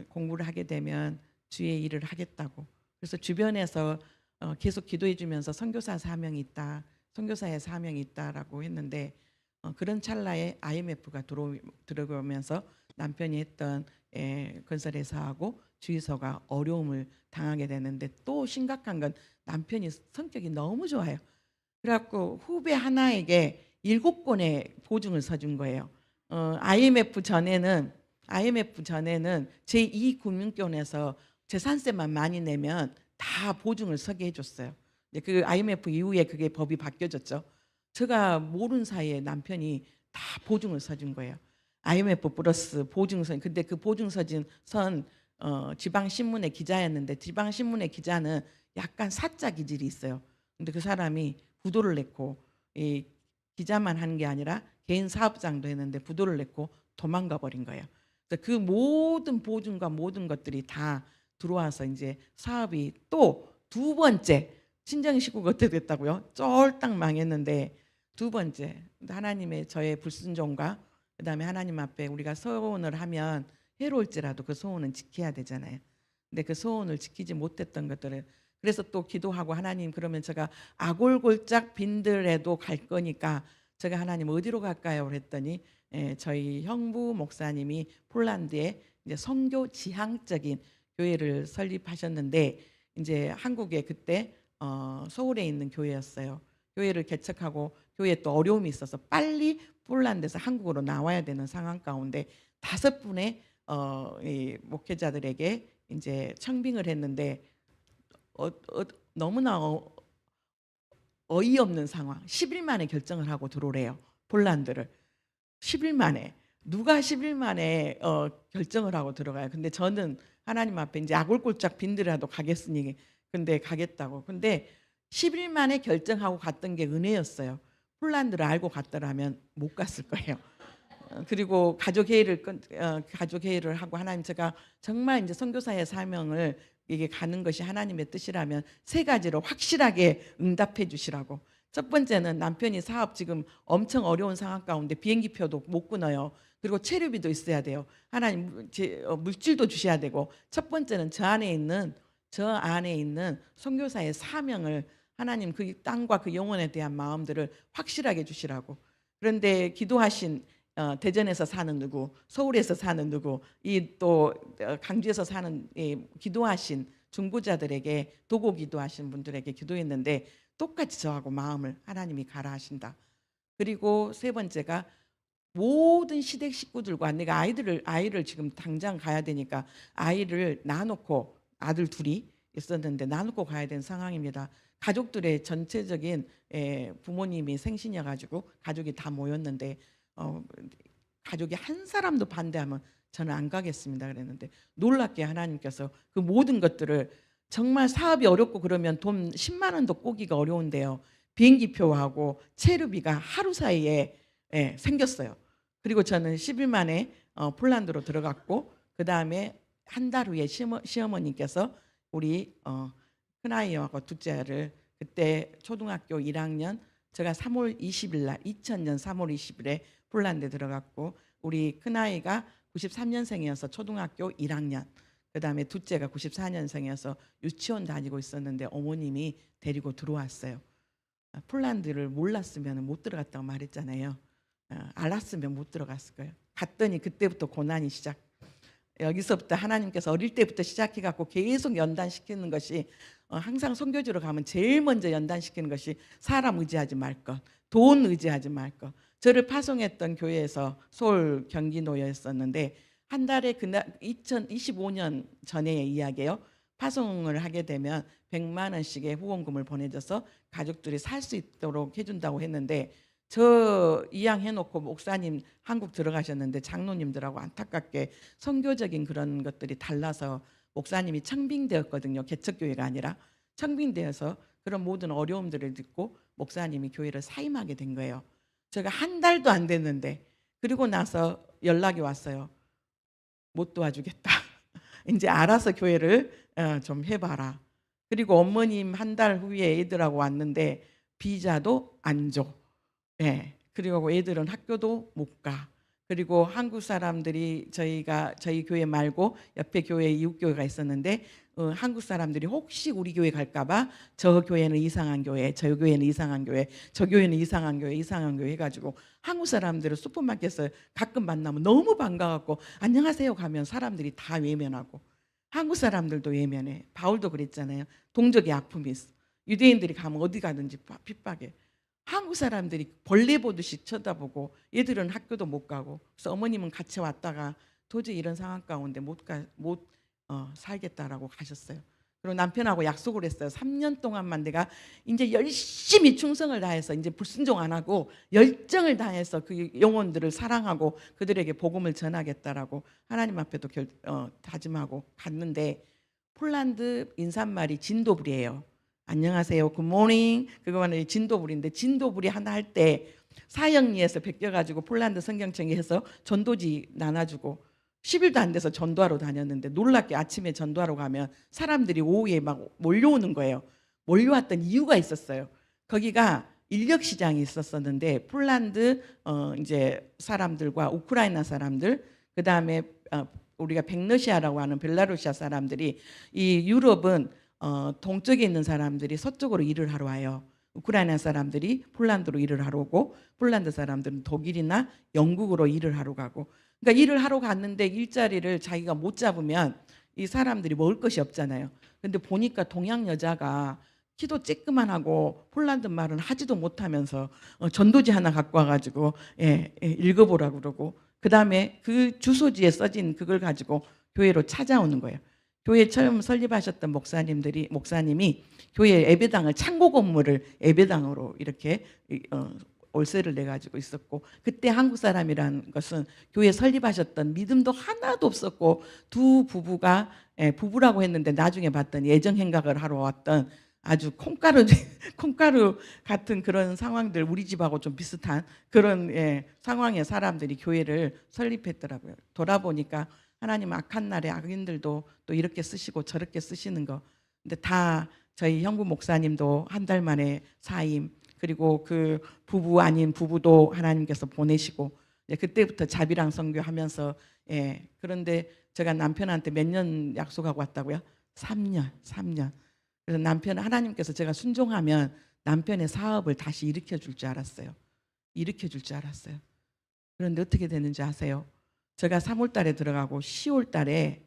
공부를 하게 되면 주의 일을 하겠다고. 그래서 주변에서 계속 기도해 주면서 선교사 사명이 있다, 선교사의 사명이 있다라고 했는데, 그런 찰나에 IMF가 들어오면서 남편이 했던 건설회사하고 주유소가 어려움을 당하게 되는데, 또 심각한 건 남편이 성격이 너무 좋아요. 그래갖고 후배 하나에게 7권의 보증을 서준 거예요. IMF 전에는 제2금융권에서 재산세만 많이 내면 다 보증을 서게 해줬어요. 그 IMF 이후에 그게 법이 바뀌어졌죠. 제가 모르는 사이에 남편이 다 보증을 서준 거예요. IMF 플러스 보증서. 근데 그 보증서진 선 지방신문의 기자였는데, 지방신문의 기자는 약간 사짜 기질이 있어요. 근데 그 사람이 부도를 냈고, 이 기자만 하는 게 아니라 개인 사업장도 했는데 부도를 냈고 도망가 버린 거예요. 그래서 그 모든 보증과 모든 것들이 다 들어와서 이제 사업이 또 두 번째, 친정 식구가 어떻게 됐다고요? 쫄딱 망했는데, 두 번째 하나님의 저의 불순종과 그다음에 하나님 앞에 우리가 서원을 하면 해로울지라도 그 소원은 지켜야 되잖아요. 근데 그 소원을 지키지 못했던 것들을, 그래서 또 기도하고 하나님, 그러면 제가 아골골짝 빈들에도 갈 거니까 제가 하나님 어디로 갈까요? 그랬더니 저희 형부 목사님이 폴란드에 이제 선교 지향적인 교회를 설립하셨는데, 이제 한국에 그때 서울에 있는 교회였어요. 교회를 개척하고 교회에 또 어려움이 있어서 빨리 폴란드에서 한국으로 나와야 되는 상황 가운데 5분의 이 목회자들에게 이제 청빙을 했는데, 너무나 어이없는 상황. 10일 만에 결정을 하고 들어오래요. 폴란드를. 10일 만에. 누가 10일 만에 결정을 하고 들어가요. 근데 저는 하나님 앞에 이제 아골골짝 빈들이라도 가겠으니 근데 가겠다고. 근데 10일 만에 결정하고 갔던 게 은혜였어요. 폴란드를 알고 갔더라면 못 갔을 거예요. 그리고 가족회의를 하고, 하나님, 제가 정말 이제 선교사의 사명을 이게 가는 것이 하나님의 뜻이라면 3가지로 확실하게 응답해 주시라고. 첫 번째는 남편이 사업 지금 엄청 어려운 상황 가운데 비행기표도 못 끊어요. 그리고 체류비도 있어야 돼요. 하나님, 물질도 주셔야 되고, 첫 번째는 저 안에 있는 선교사의 사명을 하나님, 그 땅과 그 영혼에 대한 마음들을 확실하게 주시라고. 그런데 기도하신 대전에서 사는 누구, 서울에서 사는 누구, 이 또 강주에서 사는 기도하신 중보자들에게, 도고 기도하신 분들에게 기도했는데 똑같이 저하고 마음을 하나님이 가라 하신다. 그리고 3번째가 모든 시댁 식구들과, 내가 아이를 지금 당장 가야 되니까 아이를 놔놓고, 아들 둘이 있었는데 놔놓고 가야 되는 상황입니다. 가족들의 전체적인 부모님이 생신이어가지고 가족이 다 모였는데 가족이 한 사람도 반대하면 저는 안 가겠습니다 그랬는데, 놀랍게 하나님께서 그 모든 것들을, 정말 사업이 어렵고 그러면 돈 10만 원도 꼬기가 어려운데요, 비행기표하고 체류비가 하루 사이에 생겼어요. 그리고 저는 10일 만에 폴란드로 들어갔고, 그 다음에 한 달 후에 시어머니께서 우리 큰아이하고 둘째를, 그때 초등학교 1학년, 제가 3월 20일 날 2000년 3월 20일에 폴란드에 들어갔고, 우리 큰아이가 93년생이어서 초등학교 1학년, 그 다음에 둘째가 94년생이어서 유치원 다니고 있었는데 어머님이 데리고 들어왔어요. 폴란드를 몰랐으면 못 들어갔다고 말했잖아요. 알았으면 못 들어갔을 거예요. 갔더니 그때부터 고난이 시작. 여기서부터 하나님께서 어릴 때부터 시작해갖고 계속 연단시키는 것이, 항상 선교지로 가면 제일 먼저 연단시키는 것이 사람 의지하지 말 것, 돈 의지하지 말 것. 저를 파송했던 교회에서 서울 경기노예였었는데 한 달에 그날 2025년 전의 이야기예요. 파송을 하게 되면 100만 원씩의 후원금을 보내줘서 가족들이 살 수 있도록 해준다고 했는데 저 이양해놓고 목사님 한국 들어가셨는데 장로님들하고 안타깝게 선교적인 그런 것들이 달라서 목사님이 청빙되었거든요. 개척교회가 아니라 청빙되어서 그런 모든 어려움들을 듣고 목사님이 교회를 사임하게 된 거예요. 제가 한 달도 안 됐는데 그리고 나서 연락이 왔어요. 못 도와주겠다. 이제 알아서 교회를 좀 해봐라. 그리고 어머님 한 달 후에 애들하고 왔는데 비자도 안 줘. 예. 그리고 애들은 학교도 못 가. 그리고 한국 사람들이 저희 교회 말고 옆에 교회에 이웃 교회가 있었는데 한국 사람들이 혹시 우리 교회 갈까봐 저 교회는 이상한 교회, 저 교회는 이상한 교회, 저 교회는 이상한 교회, 이상한 교회 해가지고 한국 사람들을 슈퍼마켓에서 가끔 만나면 너무 반가웠고 안녕하세요 가면 사람들이 다 외면하고 한국 사람들도 외면해. 바울도 그랬잖아요. 동족의 아픔이 있어. 유대인들이 가면 어디 가든지 핍박해. 한국 사람들이 벌레 보듯이 쳐다보고 얘들은 학교도 못 가고 그래서 어머님은 같이 왔다가 도저히 이런 상황 가운데 못 살겠다라고 가셨어요. 그리고 남편하고 약속을 했어요. 3년 동안만 내가 이제 열심히 충성을 다해서 이제 불순종 안 하고 열정을 다해서 그 영혼들을 사랑하고 그들에게 복음을 전하겠다라고 하나님 앞에도 다짐하고 갔는데 폴란드 인사말이 진도불이에요. 안녕하세요, 굿모닝. 그거는 진도불인데 진도불이 하나 할 때 사형리에서 베껴가지고 폴란드 성경청에 해서 전도지 나눠주고 10일도 안 돼서 전도하러 다녔는데 놀랍게 아침에 전도하러 가면 사람들이 오후에 막 몰려오는 거예요. 몰려왔던 이유가 있었어요. 거기가 인력 시장이 있었었는데 폴란드 이제 사람들과 우크라이나 사람들 그다음에 우리가 백러시아라고 하는 벨라루시아 사람들이 이 유럽은 동쪽에 있는 사람들이 서쪽으로 일을 하러 와요. 우크라이나 사람들이 폴란드로 일을 하러 오고 폴란드 사람들은 독일이나 영국으로 일을 하러 가고 그러니까 일을 하러 갔는데 일자리를 자기가 못 잡으면 이 사람들이 먹을 것이 없잖아요. 근데 보니까 동양 여자가 키도 쬐끄만하고 폴란드 말은 하지도 못하면서 전도지 하나 갖고 와가지고 읽어보라고 그러고 그 다음에 그 주소지에 써진 그걸 가지고 교회로 찾아오는 거예요. 교회 처음 설립하셨던 목사님이 교회 예배당을 창고 건물을 예배당으로 이렇게 월세를 내 가지고 있었고 그때 한국 사람이라는 것은 교회 설립하셨던 믿음도 하나도 없었고 두 부부가 부부라고 했는데 나중에 봤더니 애정 행각을 하러 왔던 아주 콩가루 같은 그런 상황들 우리 집하고 좀 비슷한 그런 상황의 사람들이 교회를 설립했더라고요. 돌아보니까 하나님 악한 날에 악인들도 또 이렇게 쓰시고 저렇게 쓰시는 거. 근데 다 저희 형부 목사님도 한 달 만에 사임 그리고 그 부부 아닌 부부도 하나님께서 보내시고 그때부터 자비랑 선교하면서 그런데 제가 남편한테 몇 년 약속하고 왔다고요? 3년. 그래서 하나님께서 제가 순종하면 남편의 사업을 다시 일으켜 줄 줄 알았어요. 그런데 어떻게 되는지 아세요? 제가 3월 달에 들어가고 10월 달에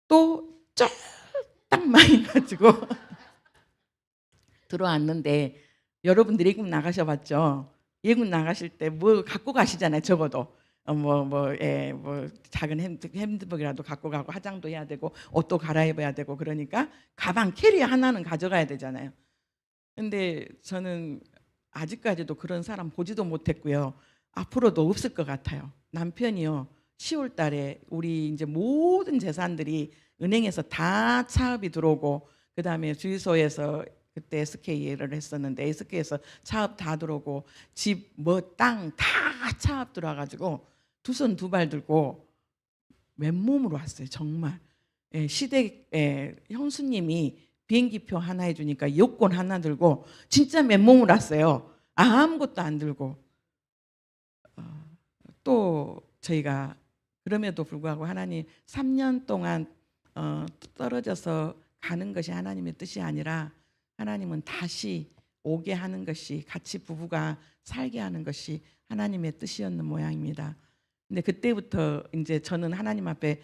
또 쫄딱 많이 가지고 들어왔는데 여러분들 예국 나가셔봤죠? 예국 나가실 때 뭐 갖고 가시잖아요. 적어도 작은 핸드백이라도 갖고 가고 화장도 해야 되고 옷도 갈아입어야 되고 그러니까 가방 캐리 하나는 가져가야 되잖아요. 근데 저는 아직까지도 그런 사람 보지도 못했고요. 앞으로도 없을 것 같아요. 남편이요. 10월 달에 우리 이제 모든 재산들이 은행에서 다 차업이 들어오고 그다음에 주유소에서 그때 SK를 했었는데 SK에서 차업 다 들어오고 집 땅 다 차업 들어와가지고 두 손 두 발 들고 맨몸으로 왔어요. 정말 시댁 형수님이 비행기표 하나 해주니까 여권 하나 들고 진짜 맨몸으로 왔어요. 아무것도 안 들고 또 저희가 그럼에도 불구하고 하나님 3년 동안 떨어져서 가는 것이 하나님의 뜻이 아니라 하나님은 다시 오게 하는 것이 같이 부부가 살게 하는 것이 하나님의 뜻이었는 모양입니다. 근데 그때부터 이제 저는 하나님 앞에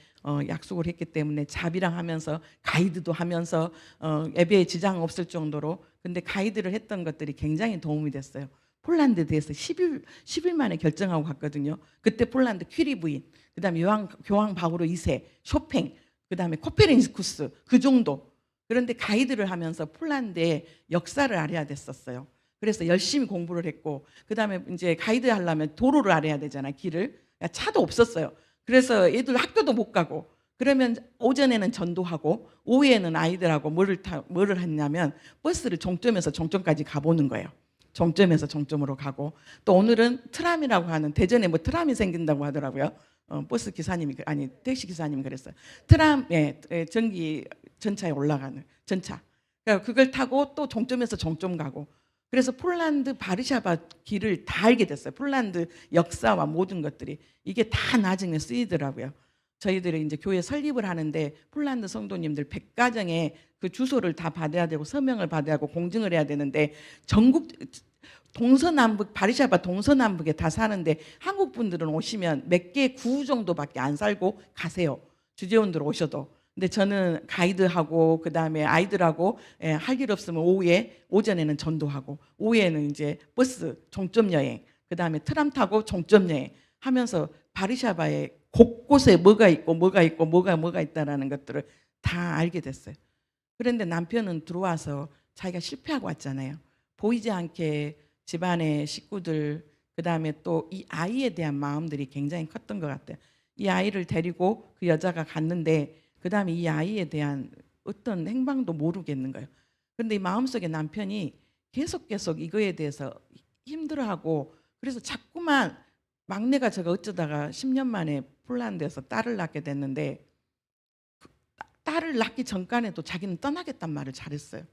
약속을 했기 때문에 자비랑 하면서 가이드도 하면서 예배에 지장 없을 정도로 근데 가이드를 했던 것들이 굉장히 도움이 됐어요. 폴란드에 대해서 10일 만에 결정하고 갔거든요. 그때 폴란드 퀴리 부인, 그다음에 교황 바오로 2세, 쇼팽, 그다음에 코페르니쿠스 그 정도. 그런데 가이드를 하면서 폴란드의 역사를 알아야 됐었어요. 그래서 열심히 공부를 했고, 그다음에 이제 가이드 하려면 도로를 알아야 되잖아, 길을. 차도 없었어요. 그래서 애들 학교도 못 가고, 그러면 오전에는 전도하고 오후에는 아이들하고 뭐를 했냐면 버스를 종점에서 종점까지 가보는 거예요. 종점에서 종점으로 가고, 또 오늘은 트람이라고 하는, 대전에 뭐 트람이 생긴다고 하더라고요. 버스 기사님이 아니 택시 기사님이 그랬어요. 트람에 전기 전차에 올라가는 전차. 그러니까 그걸 타고 또 종점에서 종점 가고. 그래서 폴란드 바르샤바 길을 다 알게 됐어요. 폴란드 역사와 모든 것들이 이게 다 나중에 쓰이더라고요. 저희들이 이제 교회 설립을 하는데 폴란드 성도님들 100가정에 그 주소를 다 받아야 되고 서명을 받아야 하고 공증을 해야 되는데, 전국 동서남북 바르샤바 동서남북에 다 사는데 한국 분들은 오시면 몇 개 구 정도밖에 안 살고 가세요. 주재원들 오셔도. 근데 저는 가이드하고 그다음에 아이들하고 할 일 없으면 오전에는 전도하고 오후에는 이제 버스 종점 여행, 그다음에 트람 타고 종점 여행 하면서 바르샤바에 곳곳에 뭐가 있고 뭐가 있다라는 것들을 다 알게 됐어요. 그런데 남편은 들어와서 자기가 실패하고 왔잖아요. 보이지 않게 집안의 식구들, 그다음에 또 이 아이에 대한 마음들이 굉장히 컸던 것 같아요. 이 아이를 데리고 그 여자가 갔는데 그다음에 이 아이에 대한 어떤 행방도 모르겠는 거예요. 그런데 이 마음속에 남편이 계속 이거에 대해서 힘들어하고, 그래서 자꾸만 막내가 제가 어쩌다가 10년 만에 폴란드에서 딸을 낳게 됐는데, 딸을 낳기 전까지도 자기는 떠나겠단 말을 잘했어요.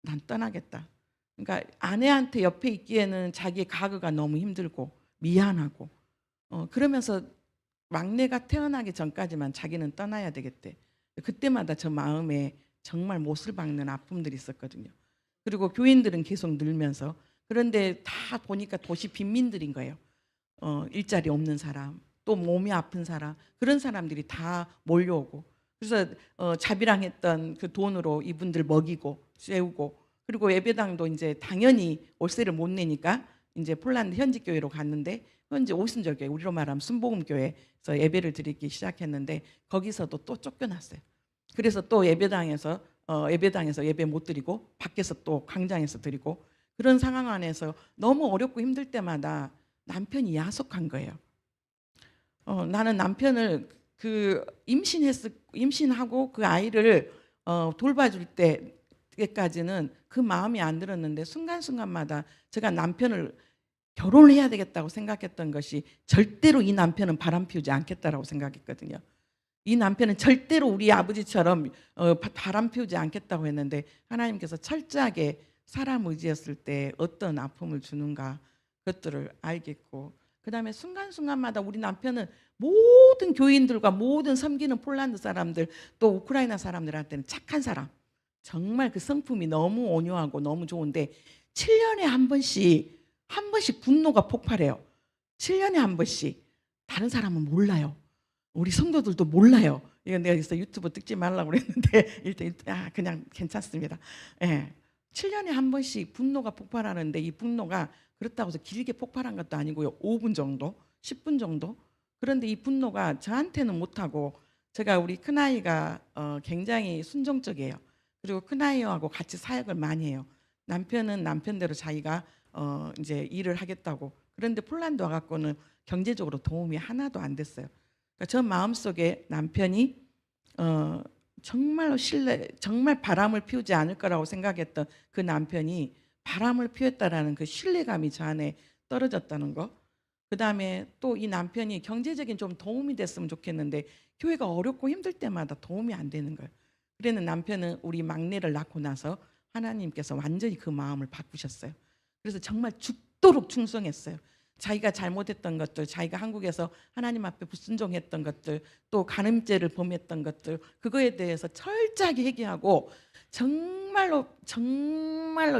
난 떠나겠다. 그러니까 아내한테 옆에 있기에는 자기의 가거가 너무 힘들고 미안하고, 그러면서 막내가 태어나기 전까지만 자기는 떠나야 되겠대. 그때마다 저 마음에 정말 못을 박는 아픔들이 있었거든요. 그리고 교인들은 계속 늘면서, 그런데 다 보니까 도시 빈민들인 거예요. 일자리 없는 사람, 또 몸이 아픈 사람, 그런 사람들이 다 몰려오고, 그래서 자비랑했던 그 돈으로 이분들 먹이고 세우고, 그리고 예배당도 이제 당연히 월세를 못 내니까 이제 폴란드 현지 교회로 갔는데, 현지 오순절교회, 우리로 말하면 순복음교회에서 예배를 드리기 시작했는데 거기서도 또 쫓겨났어요. 그래서 또 예배당에서 예배 못 드리고 밖에서 또 광장에서 드리고, 그런 상황 안에서 너무 어렵고 힘들 때마다 남편이 야속한 거예요. 나는 남편을 그 임신하고 그 아이를 돌봐줄 때까지는 그 마음이 안 들었는데, 순간순간마다 제가 남편을 결혼을 해야 되겠다고 생각했던 것이 절대로 이 남편은 바람 피우지 않겠다라고 생각했거든요. 이 남편은 절대로 우리 아버지처럼 바람 피우지 않겠다고 했는데, 하나님께서 철저하게 사람 의지했을 때 어떤 아픔을 주는가 그것들을 알겠고, 그 다음에 순간순간마다 우리 남편은 모든 교인들과 모든 섬기는 폴란드 사람들 또 우크라이나 사람들한테는 착한 사람, 정말 그 성품이 너무 온유하고 너무 좋은데 7년에 한 번씩 분노가 폭발해요. 7년에 한 번씩. 다른 사람은 몰라요. 우리 성도들도 몰라요. 이거 내가 그래서 유튜브 찍지 말라고 그랬는데 일단 그냥 괜찮습니다. 예. 7년에 한 번씩 분노가 폭발하는데, 이 분노가 그렇다고 해서 길게 폭발한 것도 아니고요. 5분 정도, 10분 정도. 그런데 이 분노가 저한테는 못하고, 제가 우리 큰아이가 굉장히 순종적이에요. 그리고 큰아이하고 같이 사역을 많이 해요. 남편은 남편대로 자기가 이제 일을 하겠다고. 그런데 폴란드 와갖고는 경제적으로 도움이 하나도 안 됐어요. 그러니까 저 마음속에 남편이 정말로 정말 바람을 피우지 않을 거라고 생각했던 그 남편이 바람을 피웠다라는 그 신뢰감이 저 안에 떨어졌다는 거. 그 다음에 또 이 남편이 경제적인 좀 도움이 됐으면 좋겠는데 교회가 어렵고 힘들 때마다 도움이 안 되는 거예요. 그래서 남편은 우리 막내를 낳고 나서 하나님께서 완전히 그 마음을 바꾸셨어요. 그래서 정말 죽도록 충성했어요. 자기가 잘못했던 것들, 자기가 한국에서 하나님 앞에 불순종했던 것들, 또 간음죄를 범했던 것들, 그거에 대해서 철저하게 회개하고 정말로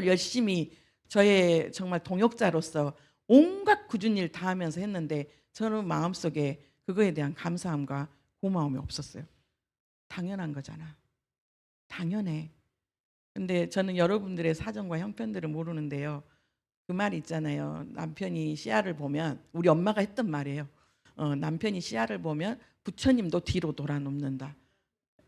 열심히 저의 정말 동역자로서 온갖 굳은 일 다 하면서 했는데, 저는 마음속에 그거에 대한 감사함과 고마움이 없었어요. 당연한 거잖아. 당연해. 근데 저는 여러분들의 사정과 형편들을 모르는데요. 그 말이 있잖아요. 남편이 시야를 보면 우리 엄마가 했던 말이에요. 남편이 시야를 보면 부처님도 뒤로 돌아 눕는다.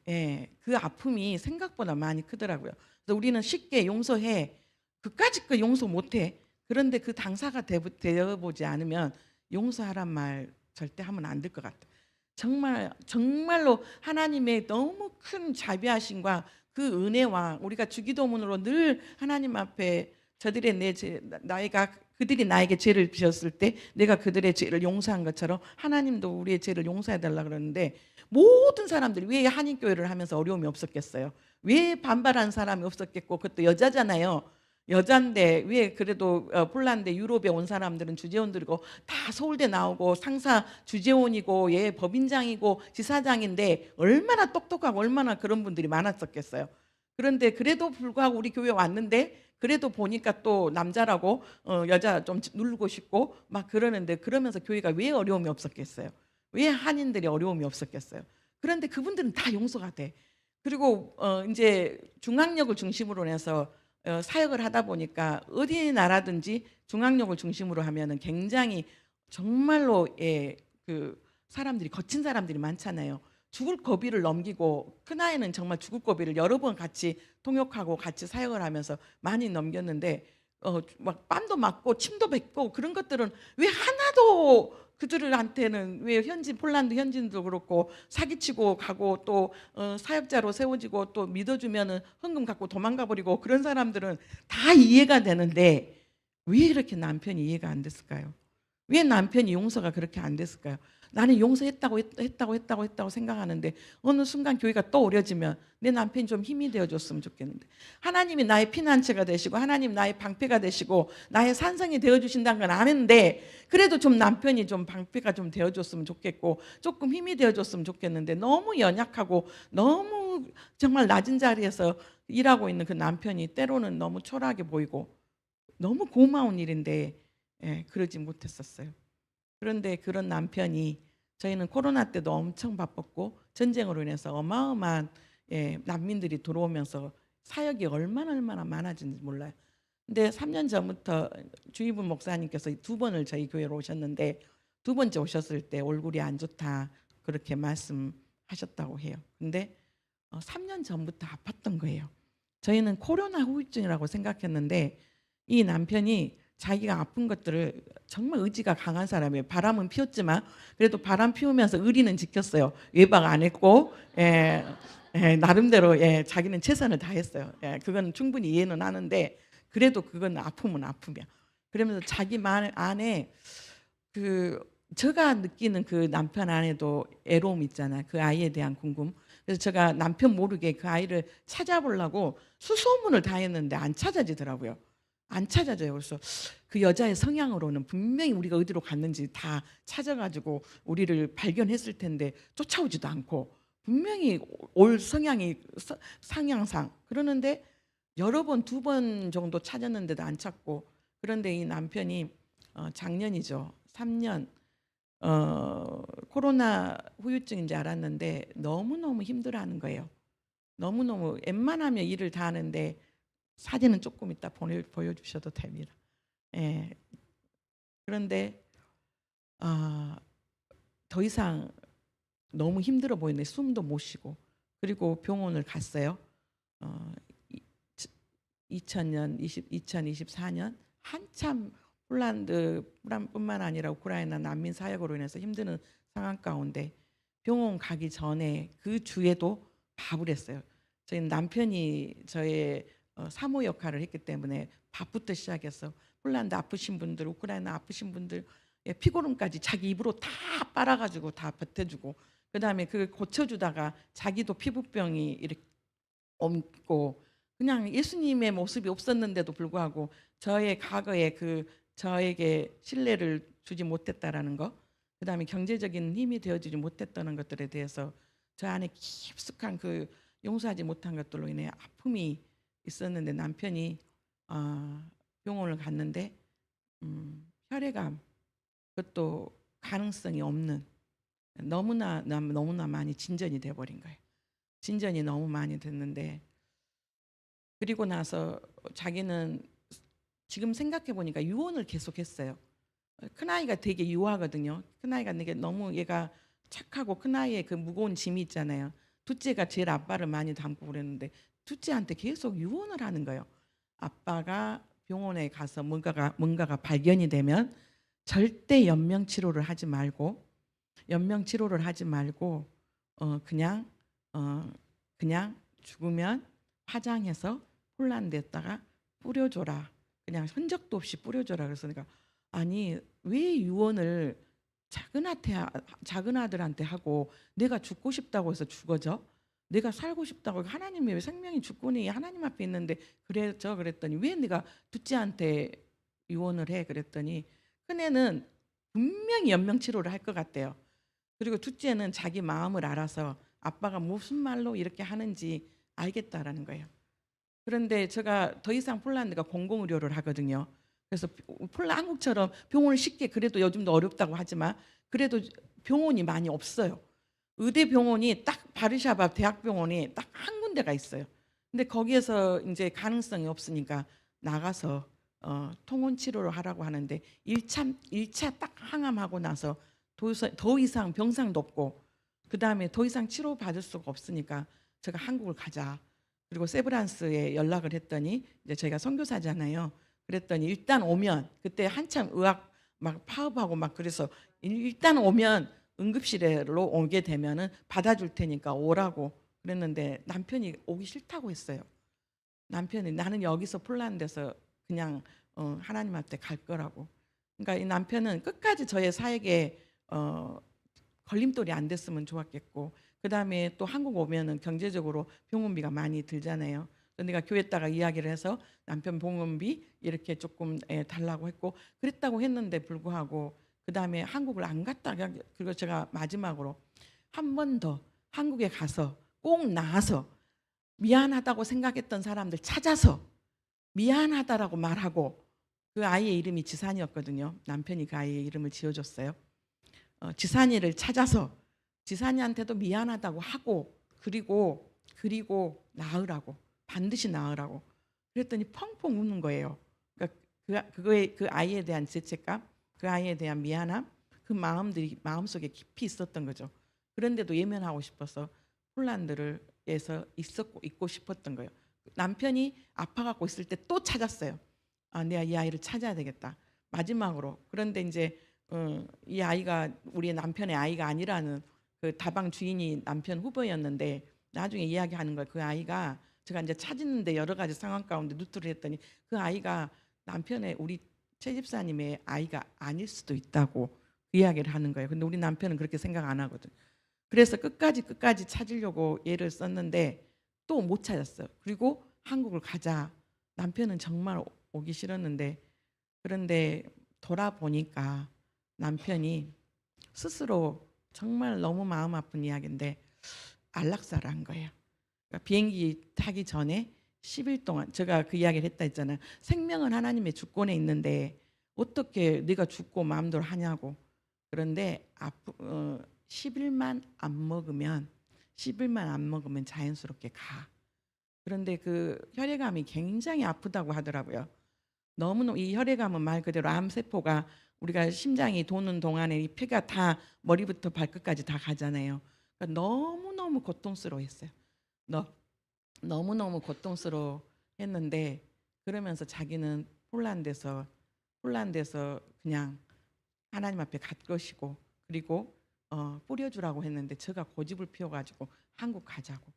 예. 그 아픔이 생각보다 많이 크더라고요. 그래서 우리는 쉽게 용서해. 그까짓 거 용서 못 해. 그런데 그 당사가 되어 보지 않으면 용서하란 말 절대 하면 안 될 것 같아요. 정말 정말로 하나님의 너무 큰 자비하심과 그 은혜와 우리가 주기도문으로 늘 하나님 앞에 저들의 내 죄, 나이가 그들이 나에게 죄를 지었을 때 내가 그들의 죄를 용서한 것처럼 하나님도 우리의 죄를 용서해 달라 그러는데, 모든 사람들이 왜 한인교회를 하면서 어려움이 없었겠어요? 왜 반발한 사람이 없었겠고, 그것도 여자잖아요. 여잔데 왜 그래도 폴란드 유럽에 온 사람들은 주재원들이고 다 서울대 나오고 상사 주재원이고 예 법인장이고 지사장인데 얼마나 똑똑하고 얼마나 그런 분들이 많았었겠어요. 그런데 그래도 불구하고 우리 교회 왔는데 그래도 보니까 또 남자라고 여자 좀 누르고 싶고 막 그러는데, 그러면서 교회가 왜 어려움이 없었겠어요? 왜 한인들이 어려움이 없었겠어요? 그런데 그분들은 다 용서가 돼. 그리고 이제 중앙역을 중심으로 해서 사역을 하다 보니까 어디 나라든지 중앙역을 중심으로 하면은 굉장히 정말로 그 사람들이 거친 사람들이 많잖아요. 죽을 고비를 넘기고, 큰아이는 정말 죽을 고비를 여러 번 같이 통역하고 같이 사역을 하면서 많이 넘겼는데 막 뺨도 맞고 침도 뱉고 그런 것들은 왜 하나도 그들한테는, 왜 폴란드 현지인도 그렇고 사기치고 가고 또 사역자로 세워지고 또 믿어주면은 헌금 갖고 도망가 버리고 그런 사람들은 다 이해가 되는데 왜 이렇게 남편이 이해가 안 됐을까요? 왜 남편이 용서가 그렇게 안 됐을까요? 나는 용서했다고 했다고 생각하는데 어느 순간 교회가 또 오려지면 내 남편이 좀 힘이 되어줬으면 좋겠는데, 하나님이 나의 피난처가 되시고 하나님 나의 방패가 되시고 나의 산성이 되어주신다는 건 아는데 그래도 좀 남편이 좀 방패가 좀 되어줬으면 좋겠고 조금 힘이 되어줬으면 좋겠는데, 너무 연약하고 너무 정말 낮은 자리에서 일하고 있는 그 남편이 때로는 너무 초라하게 보이고 너무 고마운 일인데 그러지 못했었어요. 그런데 그런 남편이, 저희는 코로나 때도 엄청 바빴고 전쟁으로 인해서 어마어마한 난민들이 들어오면서 사역이 얼마나 많아진지 몰라요. 근데 3년 전부터 주희분 목사님께서 두 번을 저희 교회로 오셨는데 두 번째 오셨을 때 얼굴이 안 좋다 그렇게 말씀하셨다고 해요. 근데 3년 전부터 아팠던 거예요. 저희는 코로나 후유증이라고 생각했는데 이 남편이 자기가 아픈 것들을, 정말 의지가 강한 사람이에요. 바람은 피웠지만 그래도 바람 피우면서 의리는 지켰어요. 외박 안 했고 나름대로 자기는 최선을 다했어요. 그건 충분히 이해는 하는데 그래도 그건 아픔은 아픔이야. 그러면서 자기 말 안에 그 제가 느끼는 그 남편 안에도 애로움 있잖아요. 그 아이에 대한 궁금. 그래서 제가 남편 모르게 그 아이를 찾아보려고 수소문을 다 했는데 안 찾아지더라고요. 안 찾아져요. 그래서 그 여자의 성향으로는 분명히 우리가 어디로 갔는지 다 찾아가지고 우리를 발견했을 텐데 쫓아오지도 않고 분명히 올 성향이 상향상 그러는데 여러 번, 두 번 정도 찾았는데도 안 찾고, 그런데 이 남편이 작년이죠. 3년 코로나 후유증인지 알았는데 너무너무 힘들어하는 거예요. 너무너무 웬만하면 일을 다 하는데 사진은 조금 이따 보여주셔도 됩니다. 예. 그런데 더 이상 너무 힘들어 보이는데 숨도 못 쉬고, 그리고 병원을 갔어요. 2024년 한참 폴란드뿐만 아니라 우크라이나 난민 사역으로 인해서 힘드는 상황 가운데 병원 가기 전에 그 주에도 밥을 했어요. 저희 남편이 저의 사모 역할을 했기 때문에 밥부터 시작해서 폴란드 아프신 분들, 우크라이나 아프신 분들 피고름까지 자기 입으로 다 빨아가지고 다 뱉어주고, 그 다음에 그 고쳐주다가 자기도 피부병이 이렇게 옮고, 그냥 예수님의 모습이 없었는데도 불구하고 저의 과거에 그 저에게 신뢰를 주지 못했다라는 거, 그 다음에 경제적인 힘이 되어주지 못했다는 것들에 대해서 저 안에 깊숙한 그 용서하지 못한 것들로 인해 아픔이 있었는데, 남편이 병원을 갔는데 혈액암, 그것도 가능성이 없는, 너무나 많이 진전이 돼버린 거예요. 진전이 너무 많이 됐는데, 그리고 나서 자기는 지금 생각해 보니까 유언을 계속했어요. 큰아이가 되게 유하거든요. 큰아이가 되게 너무 얘가 착하고 큰아이의 그 무거운 짐이 있잖아요. 둘째가 제일 아빠를 많이 닮고 그랬는데 둘째한테 계속 유언을 하는 거예요. 아빠가 병원에 가서 뭔가가 발견이 되면 절대 연명 치료를 하지 말고 그냥 어 그냥 죽으면 화장해서 폴란드에다가 뿌려줘라. 그냥 흔적도 없이 뿌려줘라. 그래서 내가 아니 왜 유언을 작은 아들한테 하고 내가 죽고 싶다고 해서 죽어져? 내가 살고 싶다고 하나님이 왜 생명이 주권이 하나님 앞에 있는데 그래죠? 그랬더니 왜 네가 둘째한테 유언을 해? 그랬더니 큰애는 분명히 연명 치료를 할 것 같대요. 그리고 둘째는 자기 마음을 알아서 아빠가 무슨 말로 이렇게 하는지 알겠다라는 거예요. 그런데 제가 더 이상 폴란드가 공공의료를 하거든요. 그래서 한국처럼 병원을 쉽게 그래도 요즘도 어렵다고 하지만 그래도 병원이 많이 없어요. 의대 병원이 딱 바르샤바 대학병원이 딱 한 군데가 있어요. 근데 거기에서 이제 가능성이 없으니까 나가서 통원 치료를 하라고 하는데 1차 딱 항암하고 나서 더 이상 병상도 없고 그다음에 더 이상 치료 받을 수가 없으니까 제가 한국을 가자. 그리고 세브란스에 연락을 했더니 이제 저희가 선교사잖아요. 그랬더니 일단 오면 그때 한참 의학 막 파업하고 막 그래서 일단 오면 응급실로 오게 되면은 받아줄 테니까 오라고 그랬는데 남편이 오기 싫다고 했어요. 남편이 나는 여기서 폴란드에서 그냥 하나님한테 갈 거라고. 그러니까 이 남편은 끝까지 저의 사역에 걸림돌이 안 됐으면 좋았겠고 그다음에 또 한국 오면은 경제적으로 병원비가 많이 들잖아요. 그래서 내가 교회에다가 이야기를 해서 남편 병원비 이렇게 조금 달라고 했고 그랬다고 했는데 불구하고 그다음에 한국을 안 갔다 그리고 제가 마지막으로 한 번 더 한국에 가서 꼭 나와서 미안하다고 생각했던 사람들 찾아서 미안하다라고 말하고 그 아이의 이름이 지산이었거든요. 남편이 그 아이의 이름을 지어줬어요. 지산이를 찾아서 지산이한테도 미안하다고 하고 그리고 낳으라고 반드시 낳으라고 그랬더니 펑펑 우는 거예요. 그러니까 그 아이에 대한 죄책감, 그 아이에 대한 미안함, 그 마음들이 마음속에 깊이 있었던 거죠. 그런데도 예면하고 싶어서 폴란드에서 있고 싶었던 거예요. 남편이 아파갖고 있을 때 또 찾았어요. 아, 내가 이 아이를 찾아야 되겠다. 마지막으로. 그런데 이제 이 아이가 우리 남편의 아이가 아니라는 그 다방 주인이 남편 후보였는데 나중에 이야기하는 거예요. 그 아이가 제가 이제 찾았는데 여러 가지 상황 가운데 누트를 했더니 그 아이가 남편의 우리 최 집사님의 아이가 아닐 수도 있다고 그 이야기를 하는 거예요. 근데 우리 남편은 그렇게 생각 안 하거든. 그래서 끝까지 찾으려고 애를 썼는데 또 못 찾았어요. 그리고 한국을 가자. 남편은 정말 오기 싫었는데 그런데 돌아보니까 남편이 스스로 정말 너무 마음 아픈 이야기인데 안락사를 한 거예요. 그러니까 비행기 타기 전에 10일 동안 제가 그 이야기를 했다 했잖아요. 생명은 하나님의 주권에 있는데 어떻게 네가 죽고 마음대로 하냐고. 그런데 10일만 안 먹으면 10일만 안 먹으면 자연스럽게 가. 그런데 그 혈액암이 굉장히 아프다고 하더라고요. 너무너무 이 혈액암은 말 그대로 암세포가 우리가 심장이 도는 동안에 이 피가 다 머리부터 발끝까지 다 가잖아요. 그러니까 너무너무 고통스러워했어요. 너무너무 고통스러워했는데 그러면서 자기는 폴란드에서 그냥 하나님 앞에 갈 것이고 그리고 뿌려주라고 했는데 제가 고집을 피워가지고 한국 가자고.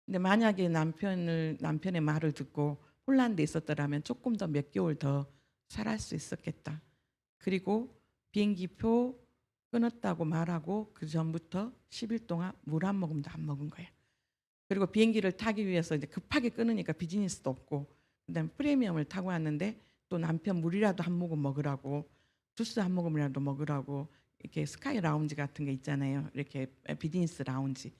근데 만약에 남편의 말을 듣고 폴란드에 있었더라면 조금 더 몇 개월 더 살할 수 있었겠다. 그리고 비행기표 끊었다고 말하고 그 전부터 10일 동안 물 한 모금도 안 먹은 거예요. 그리고 비행기를 타기 위해서 이제 급하게 끊으니까 비즈니스도 없고 그다음에 프리미엄을 타고 왔는데 또 남편 물이라도 한 모금 먹으라고 주스 한 모금이라도 먹으라고 이렇게 스카이 라운지 같은 게 있잖아요. 이렇게 비즈니스 라운지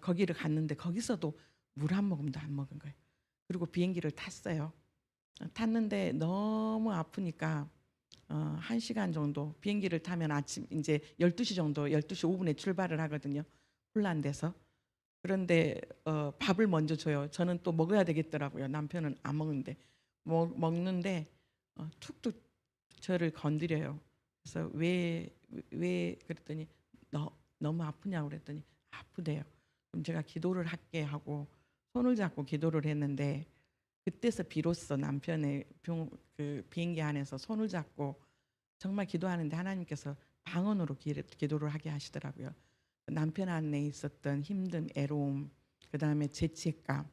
거기를 갔는데 거기서도 물 한 모금도 안 먹은 거예요. 그리고 비행기를 탔어요. 탔는데 너무 아프니까 1시간 정도 비행기를 타면 아침 이제 12시 정도 12시 5분에 출발을 하거든요. 폴란드에서. 그런데 밥을 먼저 줘요. 저는 또 먹어야 되겠더라고요. 남편은 안 먹는데 먹는데 툭툭 저를 건드려요. 그래서 왜 그랬더니 너무 아프냐고 그랬더니 아프대요. 그럼 제가 기도를 할게 하고 손을 잡고 기도를 했는데 그때서 비로소 남편의 그 비행기 안에서 손을 잡고 정말 기도하는데 하나님께서 방언으로 기도를 하게 하시더라고요. 남편 안에 있었던 힘듦, 애로움, 그 다음에 죄책감,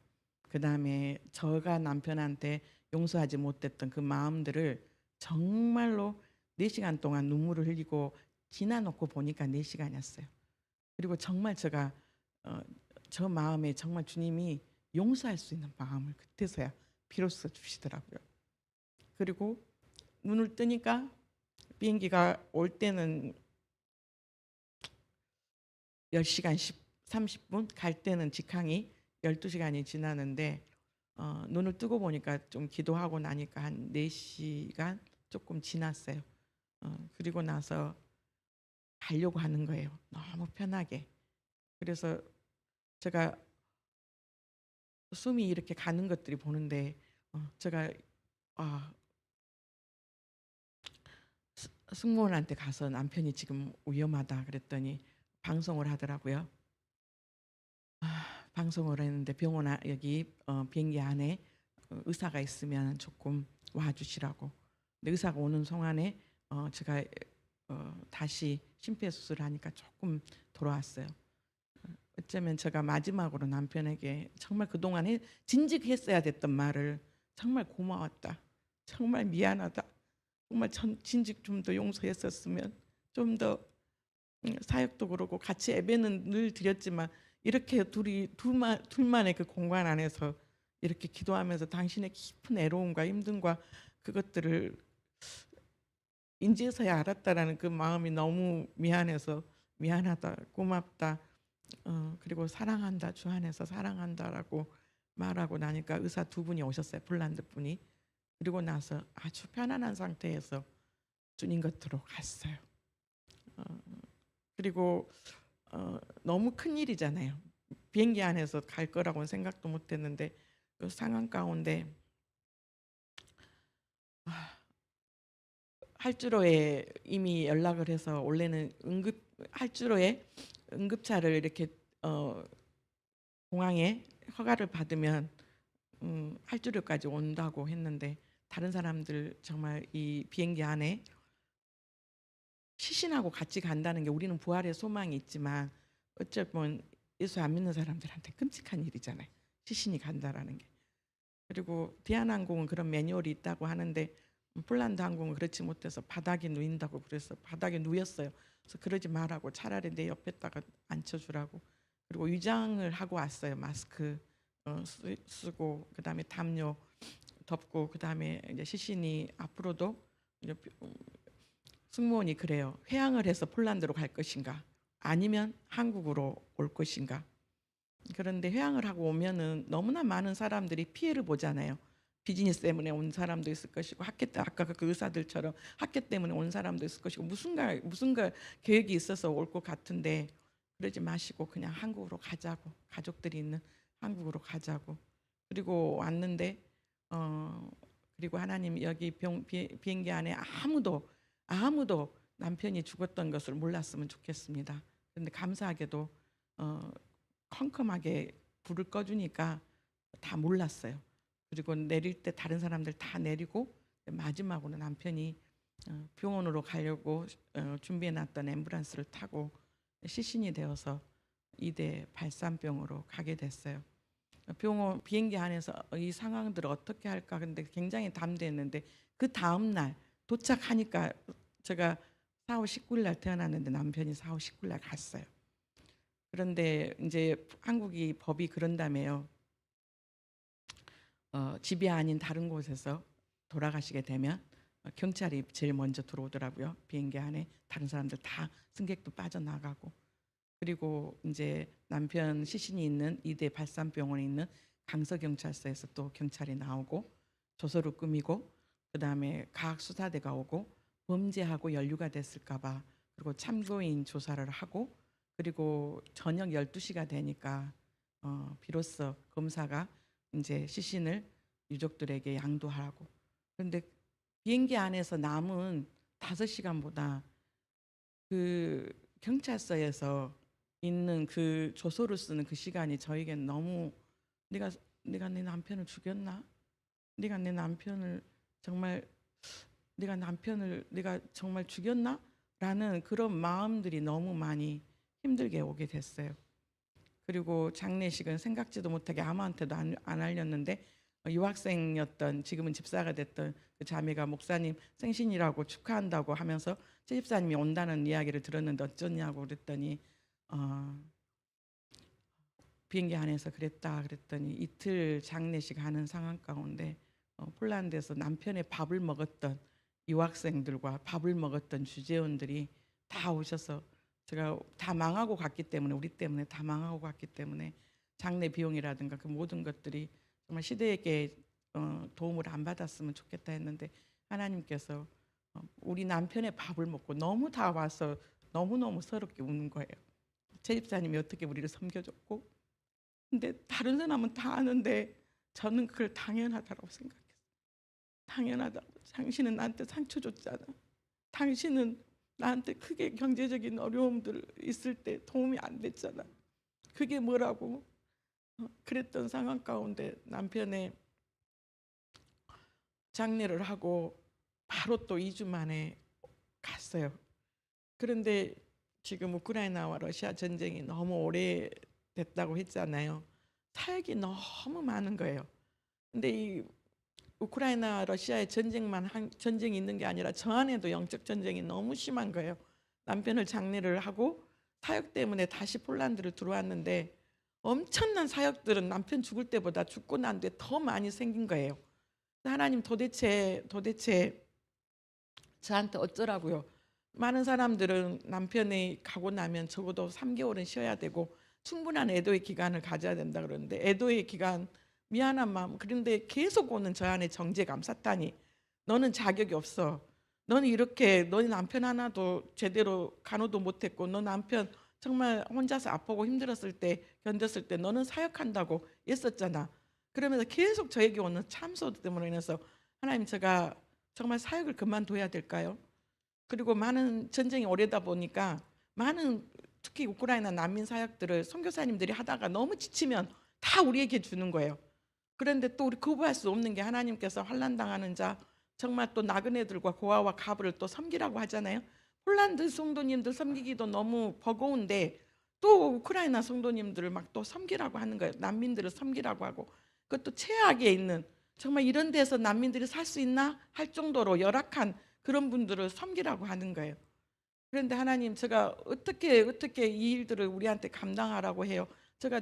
그 다음에 저가 남편한테 용서하지 못했던 그 마음들을 정말로 4시간 동안 눈물을 흘리고 지나놓고 보니까 4시간이었어요. 그리고 정말 제가 저 마음에 정말 주님이 용서할 수 있는 마음을 그때서야 비로소 주시더라고요. 그리고 눈을 뜨니까 비행기가 올 때는 10시간 30분, 갈 때는 직항이 12시간이 지나는데 눈을 뜨고 보니까 좀 기도하고 나니까 한 4시간 조금 지났어요. 그리고 나서 가려고 하는 거예요. 너무 편하게. 그래서 제가 숨이 이렇게 가는 것들이 보는데 제가 아, 승무원한테 가서 남편이 지금 위험하다 그랬더니 방송을 하더라고요. 방송을 했는데 여기 비행기 안에 의사가 있으면 조금 와주시라고. 근데 의사가 오는 동안에 제가 다시 심폐소생술을 하니까 조금 돌아왔어요. 어쩌면 제가 마지막으로 남편에게 정말 그동안 진즉했어야 됐던 말을 정말 고마웠다. 정말 미안하다. 정말 진즉 좀 더 용서했었으면 좀 더 사역도 그러고 같이 예배는 늘 드렸지만 이렇게 둘만의 그 공간 안에서 이렇게 기도하면서 당신의 깊은 애로움과 힘듦과 그것들을 인지해서야 알았다라는 그 마음이 너무 미안해서 미안하다, 고맙다, 그리고 사랑한다, 주 안에서 사랑한다라고 말하고 나니까 의사 2분이 오셨어요. 폴란드 분이. 그리고 나서 아주 편안한 상태에서 주님 곁으로 갔어요. 그리고 너무 큰 일이잖아요. 비행기 안에서 갈 거라고는 생각도 못했는데 그 상황 가운데 할주로에 이미 연락을 해서 원래는 할주로에 응급차를 이렇게 공항에 허가를 받으면 할주로까지 온다고 했는데 다른 사람들 정말 이 비행기 안에 시신하고 같이 간다는 게 우리는 부활의 소망이 있지만 어쩌면 예수 안 믿는 사람들한테 끔찍한 일이잖아요. 시신이 간다라는 게. 그리고 대한항공은 그런 매뉴얼이 있다고 하는데 폴란드 항공은 그렇지 못해서 바닥에 누인다고 그래서 바닥에 누였어요. 그래서 그러지 말라고 차라리 내 옆에다가 앉혀주라고. 그리고 위장을 하고 왔어요. 마스크 쓰고 그다음에 담요 덮고 그다음에 이제 시신이 앞으로도 이제 승무원이 그래요. 회항을 해서 폴란드로 갈 것인가 아니면 한국으로 올 것인가. 그런데 회항을 하고 오면은 너무나 많은 사람들이 피해를 보잖아요. 비즈니스 때문에 온 사람도 있을 것이고 학교 때 아까 그 의사들처럼 학교 때문에 온 사람도 있을 것이고 무슨가 계획이 있어서 올 것 같은데 그러지 마시고 그냥 한국으로 가자고. 가족들이 있는 한국으로 가자고. 그리고 왔는데 그리고 하나님 여기 비행기 안에 아무도 남편이 죽었던 것을 몰랐으면 좋겠습니다. 그런데 감사하게도 컴컴하게 불을 꺼주니까 다 몰랐어요. 그리고 내릴 때 다른 사람들 다 내리고 마지막으로 남편이 병원으로 가려고 준비해놨던 앰뷸런스를 타고 시신이 되어서 이대 발산병으로 가게 됐어요. 비행기 안에서 이 상황들을 어떻게 할까 근데 굉장히 담대했는데 그 다음 날 도착하니까 제가 4월 19일 날 태어났는데 남편이 4월 19일 날 갔어요. 그런데 이제 한국이 법이 그런다며요. 집이 아닌 다른 곳에서 돌아가시게 되면 경찰이 제일 먼저 들어오더라고요. 비행기 안에 다른 사람들 다 승객도 빠져나가고. 그리고 이제 남편 시신이 있는 이대 발산병원에 있는 강서경찰서에서 또 경찰이 나오고 조서를 꾸미고 그다음에 과학수사대가 오고 범죄하고 연루가 됐을까 봐 그리고 참고인 조사를 하고 그리고 저녁 12시가 되니까 비로소 검사가 이제 시신을 유족들에게 양도하라고. 그런데 비행기 안에서 남은 5시간보다 그 경찰서에서 있는 그 조소를 쓰는 그 시간이 저에겐 너무 내가 내가 내 남편을 죽였나? 내가 내 남편을 정말 내가 정말 죽였나? 라는 그런 마음들이 너무 많이 힘들게 오게 됐어요. 그리고 장례식은 생각지도 못하게 아무한테도 안 알렸는데 유학생이었던 지금은 집사가 됐던 그 자매가 목사님 생신이라고 축하한다고 하면서 제 집사님이 온다는 이야기를 들었는데 어쩌냐고 그랬더니 비행기 안에서 그랬더니 이틀 장례식 하는 상황 가운데 폴란드에서 남편의 밥을 먹었던 유학생들과 밥을 먹었던 주재원들이 다 오셔서 제가 다 망하고 갔기 때문에 우리 때문에 다 망하고 갔기 때문에 장례 비용이라든가 그 모든 것들이 정말 시대에게 도움을 안 받았으면 좋겠다 했는데 하나님께서 우리 남편의 밥을 먹고 너무 다 와서 너무너무 서럽게 우는 거예요. 제 집사님이 어떻게 우리를 섬겨줬고 근데 다른 사람은 다 아는데 저는 그걸 당연하다고 생각했어요. 당연하다고. 당신은 나한테 상처 줬잖아. 당신은 나한테 크게 경제적인 어려움들 있을 때 도움이 안 됐잖아. 그게 뭐라고 그랬던 상황 가운데 남편의 장례를 하고 바로 또 2주 만에 갔어요. 그런데 지금 우크라이나와 러시아 전쟁이 너무 오래됐다고 했잖아요. 사역이 너무 많은 거예요. 근데 이 우크라이나 러시아의 전쟁이 있는 게 아니라 저 안에도 영적 전쟁이 너무 심한 거예요. 남편을 장례를 하고 사역 때문에 다시 폴란드를 들어왔는데 엄청난 사역들은 남편 죽을 때보다 죽고 난 뒤에 더 많이 생긴 거예요. 하나님 도대체 저한테 어쩌라고요. 많은 사람들은 남편이 가고 나면 적어도 3개월은 쉬어야 되고 충분한 애도의 기간을 가져야 된다 그러는데 애도의 기간 미안한 마음 그런데 계속 오는 저 안에 정죄감 사탄이 너는 자격이 없어. 너는 이렇게 너희 남편 하나도 제대로 간호도 못했고 너 남편 정말 혼자서 아프고 힘들었을 때 견뎠을 때 너는 사역한다고 했었잖아. 그러면서 계속 저에게 오는 참소 때문에 인해서 하나님 제가 정말 사역을 그만둬야 될까요? 그리고 많은 전쟁이 오래다 보니까 많은 특히 우크라이나 난민 사역들을 선교사님들이 하다가 너무 지치면 다 우리에게 주는 거예요. 그런데 또 우리 거부할 수 없는 게 하나님께서 환난 당하는 자 정말 또 나그네들과 고아와 가부를 또 섬기라고 하잖아요. 폴란드 성도님들 섬기기도 너무 버거운데 또 우크라이나 성도님들을 막 또 섬기라고 하는 거예요. 난민들을 섬기라고 하고 그것도 최악에 있는 정말 이런 데서 난민들이 살 수 있나 할 정도로 열악한 그런 분들을 섬기라고 하는 거예요. 그런데 하나님 제가 어떻게 이 일들을 우리한테 감당하라고 해요.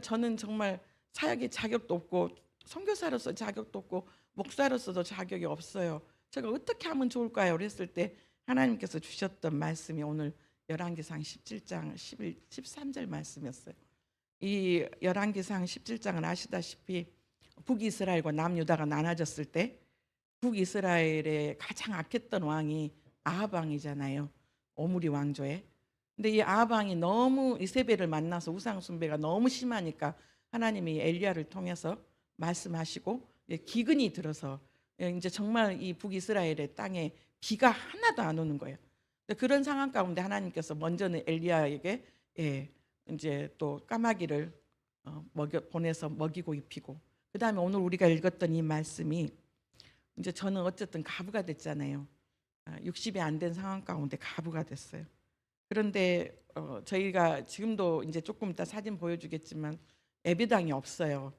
저는 정말 사역의 자격도 없고 선교사로서 자격도 없고 목사로서도 자격이 없어요. 제가 어떻게 하면 좋을까요? 그랬을 때 하나님께서 주셨던 말씀이 오늘 열왕기상 17장 11, 13절 말씀이었어요. 이 열왕기상 17장은 아시다시피 북이스라엘과 남유다가 나눠졌을 때 북이스라엘의 가장 악했던 왕이 아합 왕이잖아요. 오므리 왕조에. 근데 이 아합 왕이 너무 이세벨을 만나서 우상 숭배가 너무 심하니까 하나님이 엘리야를 통해서 말씀하시고 기근이 들어서 이제 정말 이 북이스라엘의 땅에 비가 하나도 안 오는 거예요. 그런 상황 가운데 하나님께서 먼저는 엘리야에게 이제 또 까마귀를 보내서 먹이고 입히고 그다음에 오늘 우리가 읽었던 이 말씀이 이제 저는 어쨌든 가부가 됐잖아요. 60이 안 된 상황 가운데 가부가 됐어요. 그런데 저희가 지금도 이제 조금 이따 사진 보여주겠지만 예배당이 없어요.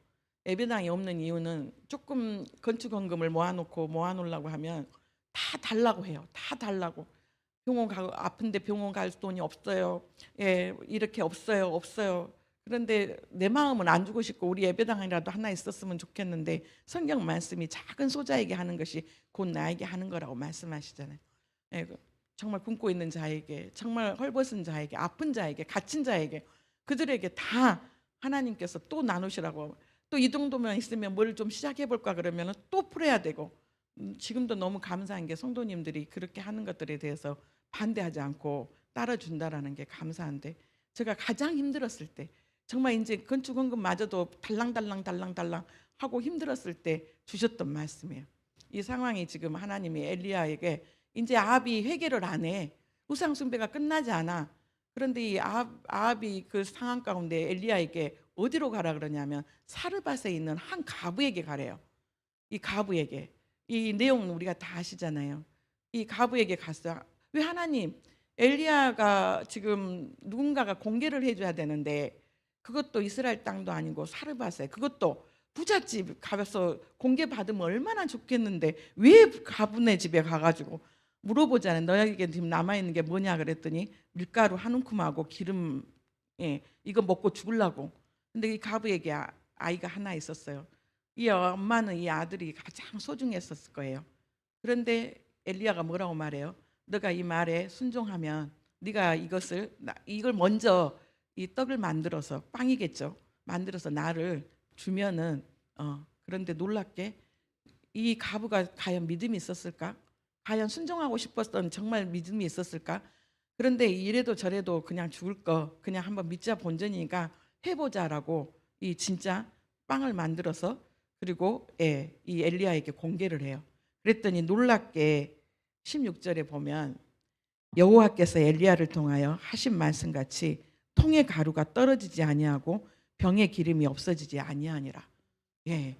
예배당이 없는 이유는 조금 건축 헌금을 모아놓으려고 하면 다 달라고 해요. 다 달라고. 병원 가고 아픈데 병원 갈 돈이 없어요. 이렇게 없어요. 그런데 내 마음은 안 주고 싶고 우리 예배당이라도 하나 있었으면 좋겠는데 성경 말씀이 작은 소자에게 하는 것이 곧 나에게 하는 거라고 말씀하시잖아요. 정말 굶고 있는 자에게, 정말 헐벗은 자에게, 아픈 자에게, 갇힌 자에게 그들에게 다 하나님께서 또 나누시라고. 또 이 정도면 있으면 뭘 좀 시작해 볼까 그러면 또 풀어야 되고 지금도 너무 감사한 게 성도님들이 그렇게 하는 것들에 대해서 반대하지 않고 따라준다라는 게 감사한데 제가 가장 힘들었을 때 정말 이제 건축헌금마저도 달랑달랑 하고 힘들었을 때 주셨던 말씀이에요. 이 상황이 지금 하나님이 엘리야에게 이제 아합이 회개를 안 해. 우상 숭배가 끝나지 않아. 그런데 이 아합이 그 상황 가운데 엘리야에게 어디로 가라 그러냐면 사르밧에 있는 한 가부에게 가래요. 이 가부에게. 이 내용은 우리가 다 아시잖아요. 이 가부에게 갔어. 왜 하나님, 엘리야가 지금 누군가가 공개를 해줘야 되는데 그것도 이스라엘 땅도 아니고 사르밧에, 그것도 부잣집 가서 공개 받으면 얼마나 좋겠는데 왜 가부네 집에 가가지고 물어보잖아요. 너에게 지금 남아있는 게 뭐냐 그랬더니 밀가루 한 움큼하고 기름, 이거 먹고 죽으려고. 근데 이 가부에게 아이가 하나 있었어요. 이 엄마는 이 아들이 가장 소중했었을 거예요. 그런데 엘리야가 뭐라고 말해요? 너가 이 말에 순종하면 네가 이걸 먼저 이 떡을 만들어서, 빵이겠죠, 만들어서 나를 주면은 그런데 놀랍게 이 가부가 과연 믿음이 있었을까? 과연 순종하고 싶었던 정말 믿음이 있었을까? 그런데 이래도 저래도 그냥 죽을 거 그냥 한번 믿자 본전이니까 해보자라고 이 진짜 빵을 만들어서 그리고 이 엘리야에게 공개를 해요. 그랬더니 놀랍게 16절에 보면 여호와께서 엘리야를 통하여 하신 말씀같이 통의 가루가 떨어지지 아니하고 병의 기름이 없어지지 아니하니라. 예.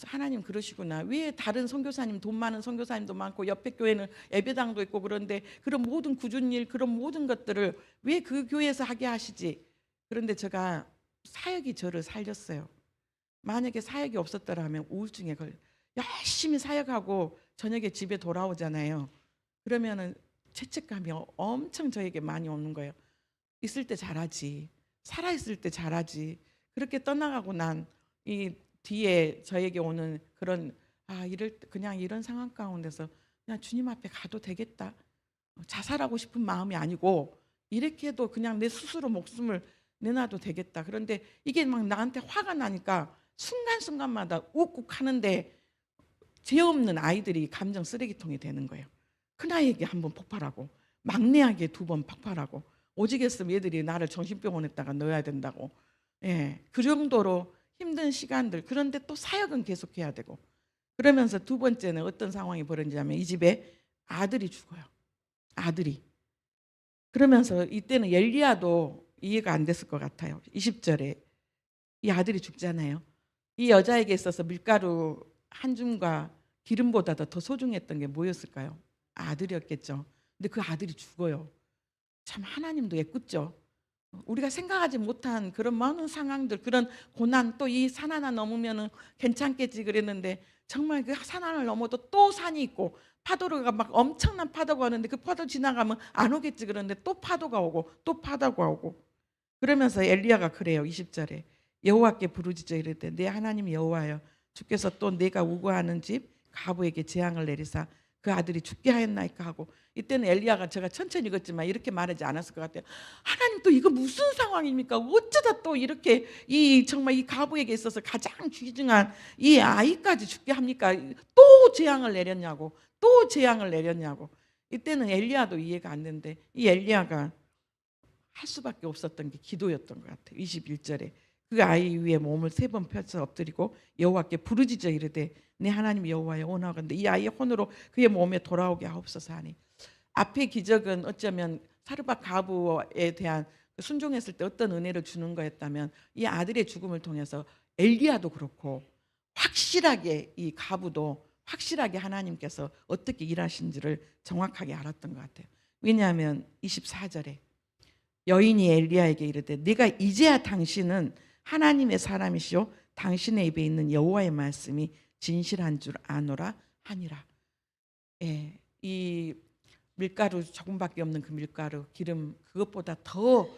하나님 그러시구나. 왜 다른 선교사님, 돈 많은 선교사님도 많고 옆에 교회는 예배당도 있고 그런데 그런 모든 꾸준한 일, 그런 모든 것들을 왜 그 교회에서 하게 하시지? 그런데 제가 사역이 저를 살렸어요. 만약에 사역이 없었더라면 우울증에 열심히 사역하고 저녁에 집에 돌아오잖아요. 그러면은 죄책감이 엄청 저에게 많이 오는 거예요. 있을 때 잘하지, 살아있을 때 잘하지. 그렇게 떠나가고 난 이 뒤에 저에게 오는 그런 이럴 때 그냥 이런 상황 가운데서 그냥 주님 앞에 가도 되겠다. 자살하고 싶은 마음이 아니고 이렇게 해도 그냥 내 스스로 목숨을 내놔도 되겠다. 그런데 이게 막 나한테 화가 나니까 순간순간마다 욱욱 하는데 죄 없는 아이들이 감정 쓰레기통이 되는 거예요. 큰아이에게 한 번 폭발하고 막내에게 두 번 폭발하고 오직했으면 얘들이 나를 정신병원에다가 넣어야 된다고. 그 정도로 힘든 시간들. 그런데 또 사역은 계속해야 되고. 그러면서 두 번째는 어떤 상황이 벌어지냐면 이 집에 아들이 죽어요. 아들이. 그러면서 이때는 엘리야도 이해가 안 됐을 것 같아요. 20절에 이 아들이 죽잖아요. 이 여자에게 있어서 밀가루 한 줌과 기름보다 더 소중했던 게 뭐였을까요? 아들이었겠죠. 근데 그 아들이 죽어요. 참 하나님도 애꿎죠. 우리가 생각하지 못한 그런 많은 상황들, 그런 고난, 또 이 산 하나 넘으면 괜찮겠지 그랬는데 정말 그 산 하나를 넘어도 또 산이 있고 파도가 막 엄청난 파도가 오는데 그 파도 지나가면 안 오겠지 그런데 또 파도가 오고 또 파도가 오고. 그러면서 엘리야가 그래요. 20절에 여호와께 부르짖어 이르되 내 하나님 여호와여, 주께서 또 내가 우거하는 집 가부에게 재앙을 내리사 그 아들이 죽게 하였나이까 하고. 이때는 엘리야가, 제가 천천히 읽었지만 이렇게 말하지 않았을 것 같아요. 하나님 또 이거 무슨 상황입니까? 어쩌다 또 이렇게 정말 이 가부에게 있어서 가장 귀중한 이 아이까지 죽게 합니까? 또 재앙을 내렸냐고, 또 재앙을 내렸냐고. 이때는 엘리야도 이해가 안 되는데 이 엘리야가 할 수밖에 없었던 게 기도였던 것 같아요. 21절에 그 아이 위에 몸을 3번 펴서 엎드리고 여호와께 부르짖어 이르되 내 하나님 여호와여 원하건대 이 아이의 혼으로 그의 몸에 돌아오게 하옵소서 하니. 앞의 기적은 어쩌면 사르밧 가부에 대한 순종했을 때 어떤 은혜를 주는 거였다면 이 아들의 죽음을 통해서 엘리야도 그렇고 확실하게 이 가부도 확실하게 하나님께서 어떻게 일하신지를 정확하게 알았던 것 같아요. 왜냐하면 24절에 여인이 엘리야에게 이르되 네가 이제야 당신은 하나님의 사람이시오 당신의 입에 있는 여호와의 말씀이 진실한 줄 아노라 하니라. 이 밀가루 조금밖에 없는 그 밀가루, 기름, 그것보다 더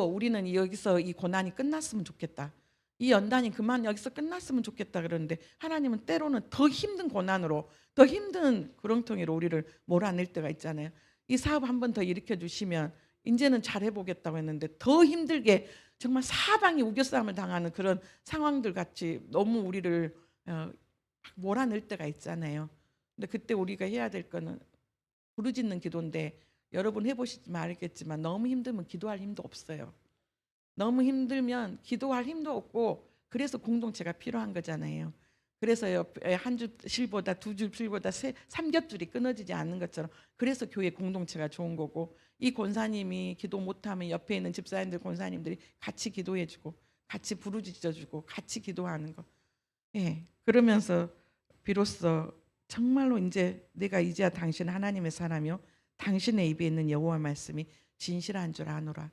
우리는 여기서 이 고난이 끝났으면 좋겠다. 이 연단이 그만 여기서 끝났으면 좋겠다 그러는데 하나님은 때로는 더 힘든 고난으로, 더 힘든 구렁텅이로 우리를 몰아낼 때가 있잖아요. 이 사업 한 번 더 일으켜 주시면 이제는 잘해보겠다고 했는데 더 힘들게 정말 사방이 우겨싸움을 당하는 그런 상황들 같이 너무 우리를 몰아낼 때가 있잖아요. 근데 그때 우리가 해야 될 거는 부르짖는 기도인데, 여러분 해보시지만 알겠지만 너무 힘들면 기도할 힘도 없어요. 너무 힘들면 기도할 힘도 없고, 그래서 공동체가 필요한 거잖아요. 그래서 옆에 한 줄 실보다 두 줄 실보다 삼겹줄이 끊어지지 않는 것처럼 그래서 교회 공동체가 좋은 거고 이 권사님이 기도 못하면 옆에 있는 집사님들 권사님들이 같이 기도해주고 같이 부르짖어주고 같이 기도하는 거. 예, 그러면서 비로소 정말로 이제 내가 이제야 당신 하나님의 사람이요 당신의 입에 있는 여호와 말씀이 진실한 줄 아노라.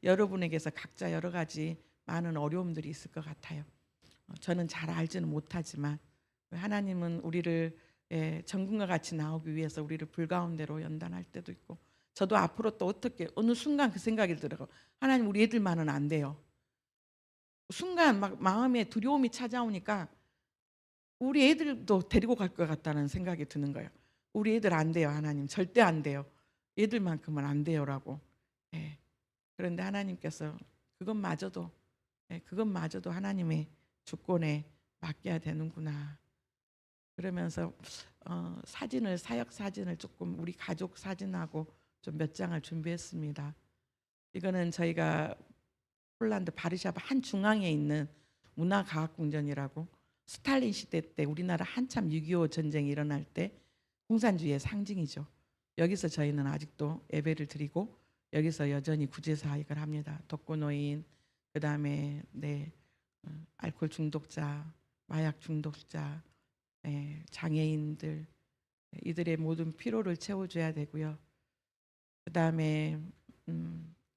여러분에게서 각자 여러 가지 많은 어려움들이 있을 것 같아요. 저는 잘 알지는 못하지만 하나님은 우리를 정금과 같이 나오기 위해서 우리를 불가운데로 연단할 때도 있고 저도 앞으로 또 어떻게 어느 순간 그 생각이 들어요. 하나님 우리 애들만은 안 돼요. 순간 막 마음에 두려움이 찾아오니까 우리 애들도 데리고 갈 것 같다는 생각이 드는 거예요. 우리 애들 안 돼요 하나님 절대 안 돼요. 애들만큼은 안 돼요라고. 예. 그런데 하나님께서 그것마저도 하나님의 주권에 맡겨야 되는구나. 그러면서 사진을 사역 사진을 조금 우리 가족 사진하고 좀 몇 장을 준비했습니다. 이거는 저희가 폴란드 바르샤바 한 중앙에 있는 문화과학궁전이라고 스탈린 시대 때 우리나라 한참 6.25 전쟁이 일어날 때 공산주의의 상징이죠. 여기서 저희는 아직도 예배를 드리고 여기서 여전히 구제사역을 합니다. 독거노인, 그다음에 알코올 중독자, 마약 중독자, 장애인들 이들의 모든 피로를 채워줘야 되고요. 그다음에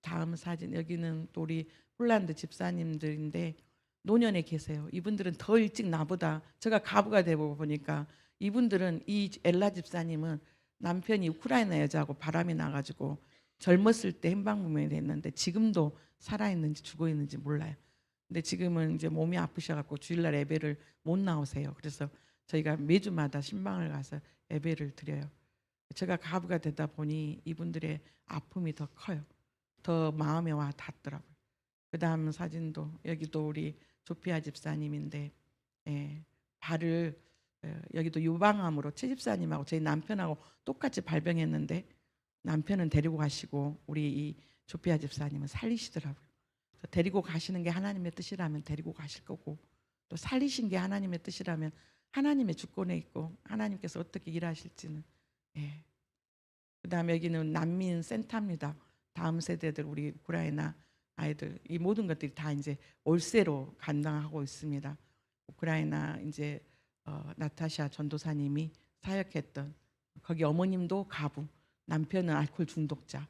다음 사진 여기는 또 우리 폴란드 집사님들인데 노년에 계세요. 이분들은 더 일찍 나보다 제가 가부가 되고 보니까 이분들은 이 엘라 집사님은 남편이 우크라이나 여자하고 바람이 나가지고 젊었을 때 행방불명이 됐는데 지금도 살아있는지 죽어있는지 몰라요. 근데 지금은 이제 몸이 아프셔갖고 주일날 예배를 못 나오세요. 그래서 저희가 매주마다 신방을 가서 예배를 드려요. 제가 가부가 되다 보니 이분들의 아픔이 더 커요. 더 마음에 와 닿더라고요. 그 다음 사진도 여기도 우리 조피아 집사님인데 발을 여기도 유방암으로 최 집사님하고 저희 남편하고 똑같이 발병했는데 남편은 데리고 가시고 우리 이 조피아 집사님은 살리시더라고요. 데리고 가시는 게 하나님의 뜻이라면 데리고 가실 거고 또 살리신 게 하나님의 뜻이라면 하나님의 주권에 있고 하나님께서 어떻게 일하실지는 그다음에 여기는 난민 센터입니다. 다음 세대들 우리 우크라이나 아이들 이 모든 것들이 다 이제 올세로 감당하고 있습니다. 우크라이나 이제 나타샤 전도사님이 사역했던 거기 어머님도 가부, 남편은 알코올 중독자,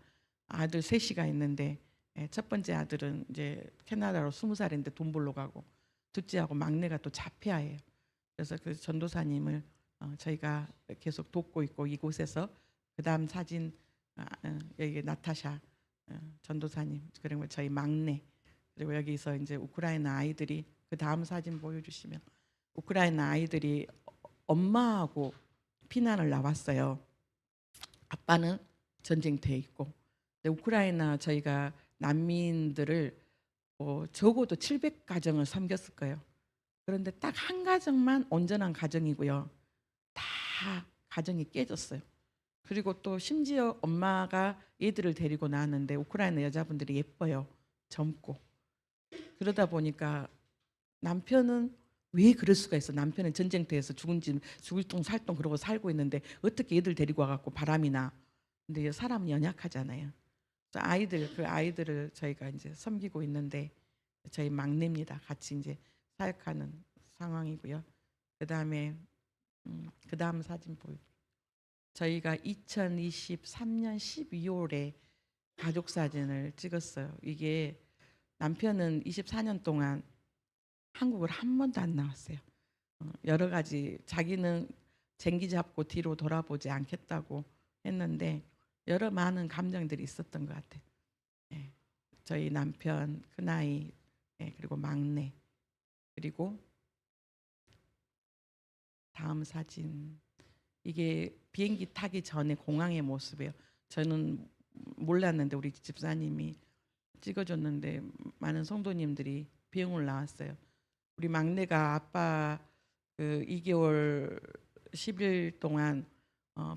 아들 셋이가 있는데 첫 번째 아들은 이제 캐나다로 20살인데 돈 벌러 가고 둘째하고 막내가 또 자폐아예요. 그래서 그 전도사님을 저희가 계속 돕고 있고 이곳에서 그 다음 사진 여기 나타샤 전도사님 그리고 저희 막내 그리고 여기서 이제 우크라이나 아이들이 그 다음 사진 보여주시면 우크라이나 아이들이 엄마하고 피난을 나왔어요. 아빠는 전쟁터에 있고 우크라이나 저희가 난민들을 적어도 700가정을 섬겼을 거예요. 그런데 딱 한 가정만 온전한 가정이고요. 다 가정이 깨졌어요. 그리고 또 심지어 엄마가 얘들을 데리고 나왔는데 우크라이나 여자분들이 예뻐요. 젊고. 그러다 보니까 남편은 왜 그럴 수가 있어. 남편은 전쟁터에서 죽을 똥 살똥 그러고 살고 있는데 어떻게 얘들 데리고 와갖고 바람이 나. 근데 사람은 연약하잖아요. 그 아이들을 저희가 이제 섬기고 있는데 저희 막내입니다. 같이 이제 사역하는 상황이고요. 그다음에 그 다음 사진 보여. 저희가 2023년 12월에 가족 사진을 찍었어요. 이게 남편은 24년 동안 한국을 한 번도 안 나왔어요. 여러 가지 자기는 쟁기 잡고 뒤로 돌아보지 않겠다고 했는데 여러 많은 감정들이 있었던 것 같아요. 저희 남편 큰아이 그리고 막내 그리고 다음 사진 이게 비행기 타기 전에 공항의 모습이에요. 저는 몰랐는데 우리 집사님이 찍어줬는데 많은 성도님들이 비행을 나왔어요. 우리 막내가 아빠 그 2개월 10일 동안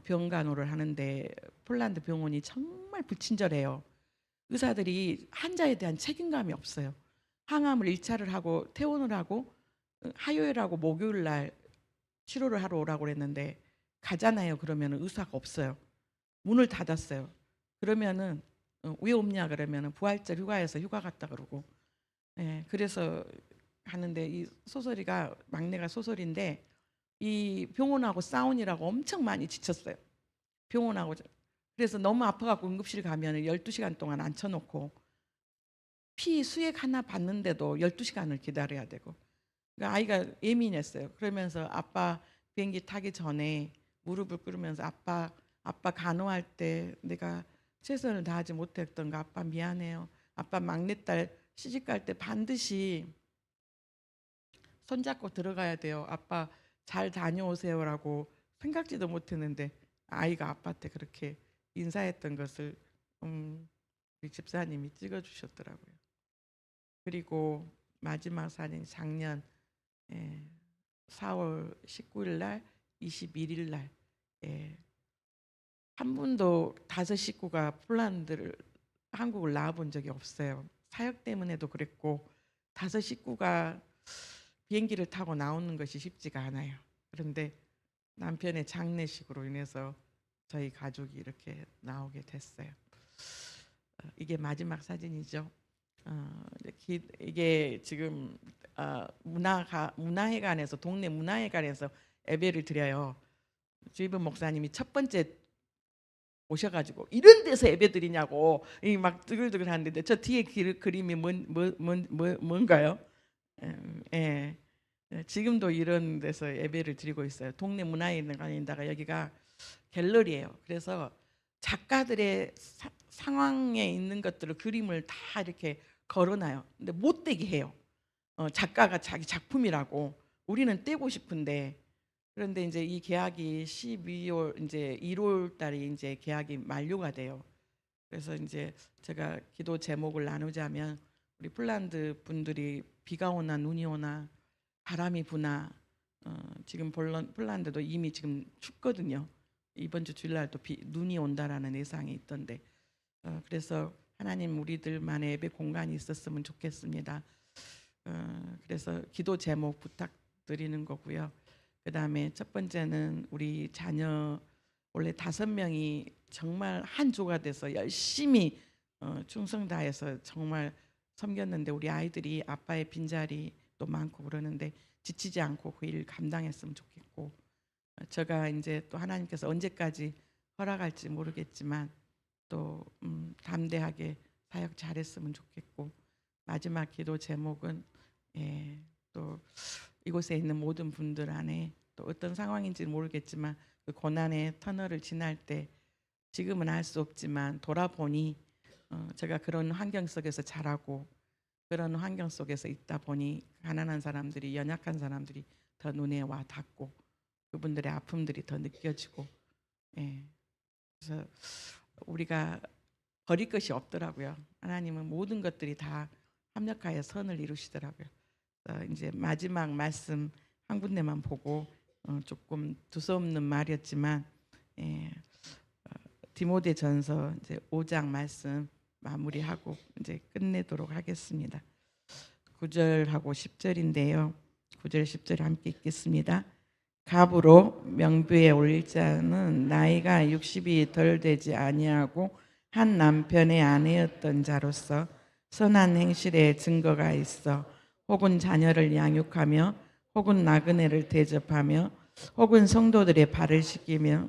병간호를 하는데 폴란드 병원이 정말 불친절해요. 의사들이 환자에 대한 책임감이 없어요. 항암을 1차를 하고 퇴원을 하고 화요일하고 목요일 날 치료를 하러 오라고 그랬는데 가잖아요. 그러면은 의사가 없어요. 문을 닫았어요. 그러면은 왜 없냐 그러면은 부활절 휴가에서 휴가 갔다 그러고. 예, 그래서 하는데 이 소설이가 막내가 소설인데 이 병원하고 싸우느라고 엄청 많이 지쳤어요. 병원하고 그래서 너무 아파갖고 응급실 가면 12시간 동안 앉혀놓고 피 수액 하나 받는데도 12시간을 기다려야 되고 그러니까 아이가 예민했어요. 그러면서 아빠 비행기 타기 전에 무릎을 꿇으면서 아빠 간호할 때 내가 최선을 다하지 못했던 거 아빠 미안해요. 아빠 막내딸 시집 갈 때 반드시 손잡고 들어가야 돼요. 아빠 잘 다녀오세요라고 생각지도 못했는데 아이가 아빠한테 그렇게 인사했던 것을 우리 집사님이 찍어주셨더라고요. 그리고 마지막 사진 작년 4월 19일 날 21일 날 한 분도 5 식구가 폴란드를 한국을 나와본 적이 없어요. 사역 때문에도 그랬고 5 식구가 비행기를 타고 나오는 것이 쉽지가 않아요. 그런데 남편의 장례식으로 인해서 저희 가족이 이렇게 나오게 됐어요. 이게 마지막 사진이죠. 이게 지금 문화회관에서 동네 문화회관에서 예배를 드려요. 주임은 목사님이 첫 번째 오셔가지고 이런 데서 예배 드리냐고 막 뜨글뜨글 하는데 저 뒤에 그림이 뭔가요? 예. 지금도 이런 데서 예배를 드리고 있어요. 동네 문화회관에다가 여기가 갤러리예요. 그래서 작가들의 상황에 있는 것들을 그림을 다 이렇게 걸어놔요. 근데 못 떼게 해요. 작가가 자기 작품이라고 우리는 떼고 싶은데 그런데 이제 이 계약이 12월 이제 1월 달에 이제 계약이 만료가 돼요. 그래서 이제 제가 기도 제목을 나누자면 우리 폴란드 분들이 비가 오나 눈이 오나 바람이 부나 지금 폴란드도 이미 지금 춥거든요. 이번 주 주일날 또 눈이 온다라는 예상이 있던데 그래서 하나님 우리들만의 예배 공간이 있었으면 좋겠습니다. 그래서 기도 제목 부탁드리는 거고요. 그 다음에 첫 번째는 우리 자녀 원래 5명이 정말 한 조가 돼서 열심히 충성 다해서 정말 섬겼는데 우리 아이들이 아빠의 빈자리도 많고 그러는데 지치지 않고 그 일 감당했으면 좋겠고 제가 이제 또 하나님께서 언제까지 허락할지 모르겠지만 또 담대하게 사역 잘했으면 좋겠고 마지막 기도 제목은 또 이곳에 있는 모든 분들 안에 또 어떤 상황인지 모르겠지만 그 고난의 터널을 지날 때 지금은 알 수 없지만 돌아보니 제가 그런 환경 속에서 자라고 그런 환경 속에서 있다 보니 가난한 사람들이 연약한 사람들이 더 눈에 와 닿고 그분들의 아픔들이 더 느껴지고 그래서 우리가 버릴 것이 없더라고요. 하나님은 모든 것들이 다 합력하여 선을 이루시더라고요. 이제 마지막 말씀 한 군데만 보고 조금 두서없는 말이었지만 디모데전서 이제 5장 말씀 마무리하고 이제 끝내도록 하겠습니다. 9절하고 10절인데요. 9절 10절 함께 읽겠습니다. 갑으로 명부에 올릴 자는 나이가 60이 덜 되지 아니하고 한 남편의 아내였던 자로서 선한 행실에 증거가 있어 혹은 자녀를 양육하며 혹은 나그네를 대접하며 혹은 성도들의 발을 씻기며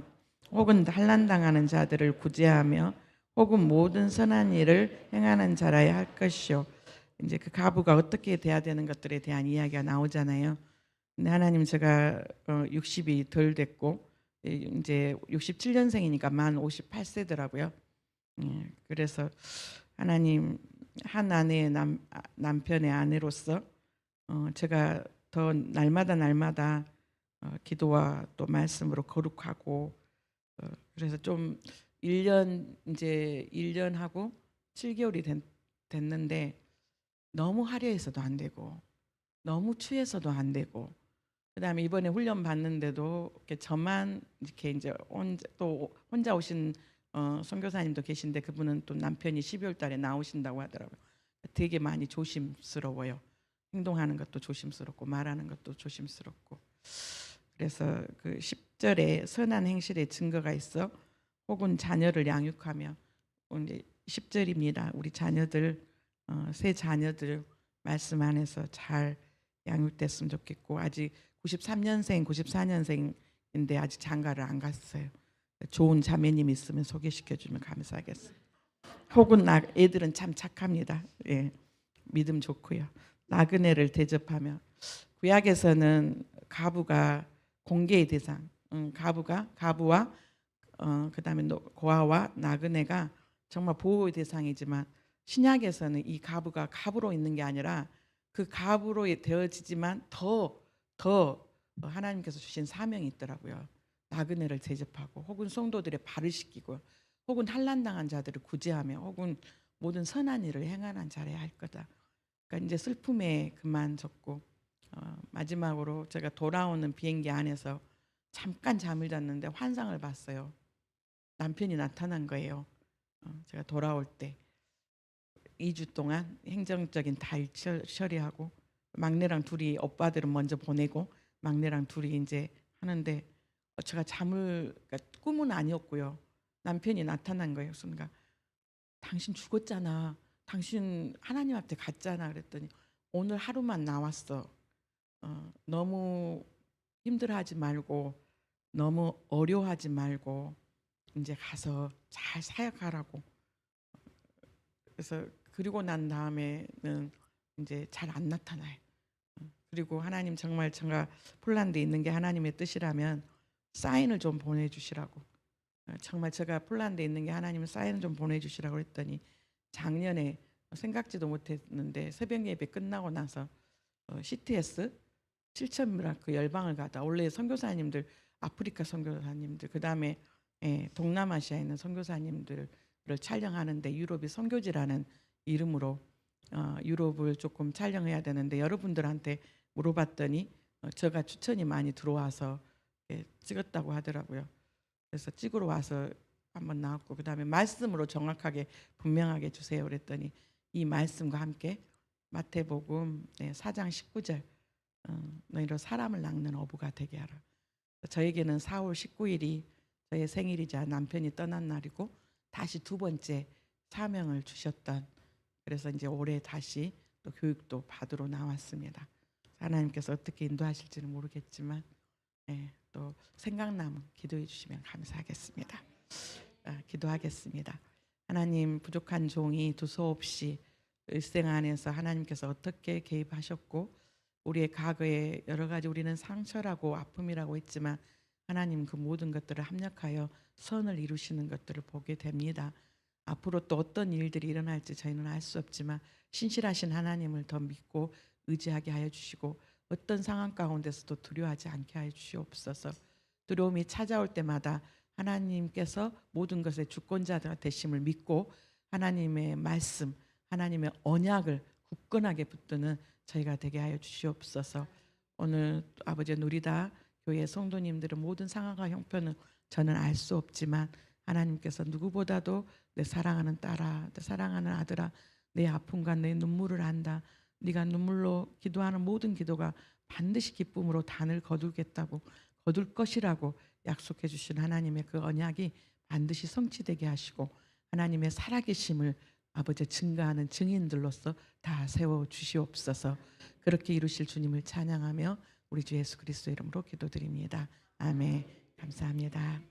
혹은 환난당하는 자들을 구제하며 혹은 모든 선한 일을 행하는 자라야 할 것이요. 이제 그 가부가 어떻게 돼야 되는 것들에 대한 이야기가 나오잖아요. 근데 하나님 제가 60이 덜 됐고 이제 67년생이니까 만 58세더라고요. 그래서 하나님 한 아내의 남편의 아내로서 제가 더 날마다 기도와 또 말씀으로 거룩하고 그래서 좀 1년 이제 1년하고 7개월이 됐는데 너무 화려해서도 안 되고 너무 추해서도 안 되고 그다음에 이번에 훈련 받는데도 이렇게 저만 이렇게 이제 혼자 오신 선교사님도 계신데 그분은 또 남편이 12월 달에 나오신다고 하더라고요. 되게 많이 조심스러워요. 행동하는 것도 조심스럽고 말하는 것도 조심스럽고 그래서 그 10절에 선한 행실의 증거가 있어 혹은 자녀를 양육하며 이제 10절입니다. 우리 자녀들 새 자녀들 말씀 안에서 잘 양육됐으면 좋겠고 아직 93년생, 94년생인데 아직 장가를 안 갔어요. 좋은 자매님 있으면 소개시켜 주면 감사하겠어요. 혹은 애들은 참 착합니다. 예, 믿음 좋고요. 나그네를 대접하며 구약에서는 가부가 공개의 대상, 가부와 그다음에 고아와 나그네가 정말 보호의 대상이지만 신약에서는 이 가부가 가부로 있는 게 아니라 그 가부로 되어지지만 더 하나님께서 주신 사명이 있더라고요. 나그네를 대접하고 혹은 성도들의 발을 씻기고 혹은 환난당한 자들을 구제하며 혹은 모든 선한 일을 행하는 자라야 할 거다. 그러니까 이제 슬픔에 그만 졌고 마지막으로 제가 돌아오는 비행기 안에서 잠깐 잠을 잤는데 환상을 봤어요. 남편이 나타난 거예요. 제가 돌아올 때 2주 동안 행정적인 다 일 처리하고 막내랑 둘이 오빠들은 먼저 보내고 막내랑 둘이 이제 하는데 제가 그러니까 꿈은 아니었고요. 남편이 나타난 거예요. 그러니까 당신 죽었잖아. 당신 하나님 앞에 갔잖아. 그랬더니 오늘 하루만 나왔어. 너무 힘들어하지 말고 너무 어려워하지 말고 이제 가서 잘 사역하라고. 그래서 그리고 난 다음에는 이제 잘 안 나타나요. 그리고 하나님 정말 제가 폴란드에 있는 게 하나님의 뜻이라면 사인을 좀 보내주시라고. 정말 제가 폴란드에 있는 게 하나님 사인을 좀 보내주시라고 했더니 작년에 생각지도 못했는데 새벽 예배 끝나고 나서 CTS 7천 그 열방을 가다 원래 선교사님들 아프리카 선교사님들 그다음에 동남아시아에 있는 선교사님들을 촬영하는데 유럽이 선교지라는 이름으로 유럽을 조금 촬영해야 되는데 여러분들한테 물어봤더니 제가 추천이 많이 들어와서 찍었다고 하더라고요. 그래서 찍으러 와서 한번 나왔고 그다음에 말씀으로 정확하게 분명하게 주세요 그랬더니 이 말씀과 함께 마태복음 4장 19절 너희로 사람을 낚는 어부가 되게 하라. 저에게는 4월 19일이 저의 생일이자 남편이 떠난 날이고 다시 두 번째 사명을 주셨던 그래서 이제 올해 다시 또 교육도 받으러 나왔습니다. 하나님께서 어떻게 인도하실지는 모르겠지만 또 생각나면 기도해 주시면 감사하겠습니다. 기도하겠습니다. 하나님 부족한 종이 두서없이 일생 안에서 하나님께서 어떻게 개입하셨고 우리의 과거에 여러 가지 우리는 상처라고 아픔이라고 했지만 하나님 그 모든 것들을 합력하여 선을 이루시는 것들을 보게 됩니다. 앞으로 또 어떤 일들이 일어날지 저희는 알 수 없지만 신실하신 하나님을 더 믿고 의지하게 하여 주시고 어떤 상황 가운데서도 두려워하지 않게 하여 주시옵소서. 두려움이 찾아올 때마다 하나님께서 모든 것의 주권자가 되심을 믿고 하나님의 말씀, 하나님의 언약을 굳건하게 붙드는 저희가 되게 하여 주시옵소서. 오늘 아버지 누리다 교회 성도님들의 모든 상황과 형편은 저는 알 수 없지만 하나님께서 누구보다도 내 사랑하는 딸아, 내 사랑하는 아들아, 내 아픔과 내 눈물을 안다. 네가 눈물로 기도하는 모든 기도가 반드시 기쁨으로 단을 거두겠다고 거둘 것이라고 약속해 주신 하나님의 그 언약이 반드시 성취되게 하시고 하나님의 살아계심을 아버지 증거하는 증인들로서 다 세워 주시옵소서. 그렇게 이루실 주님을 찬양하며 우리 주 예수 그리스도 이름으로 기도드립니다. 아멘. 감사합니다.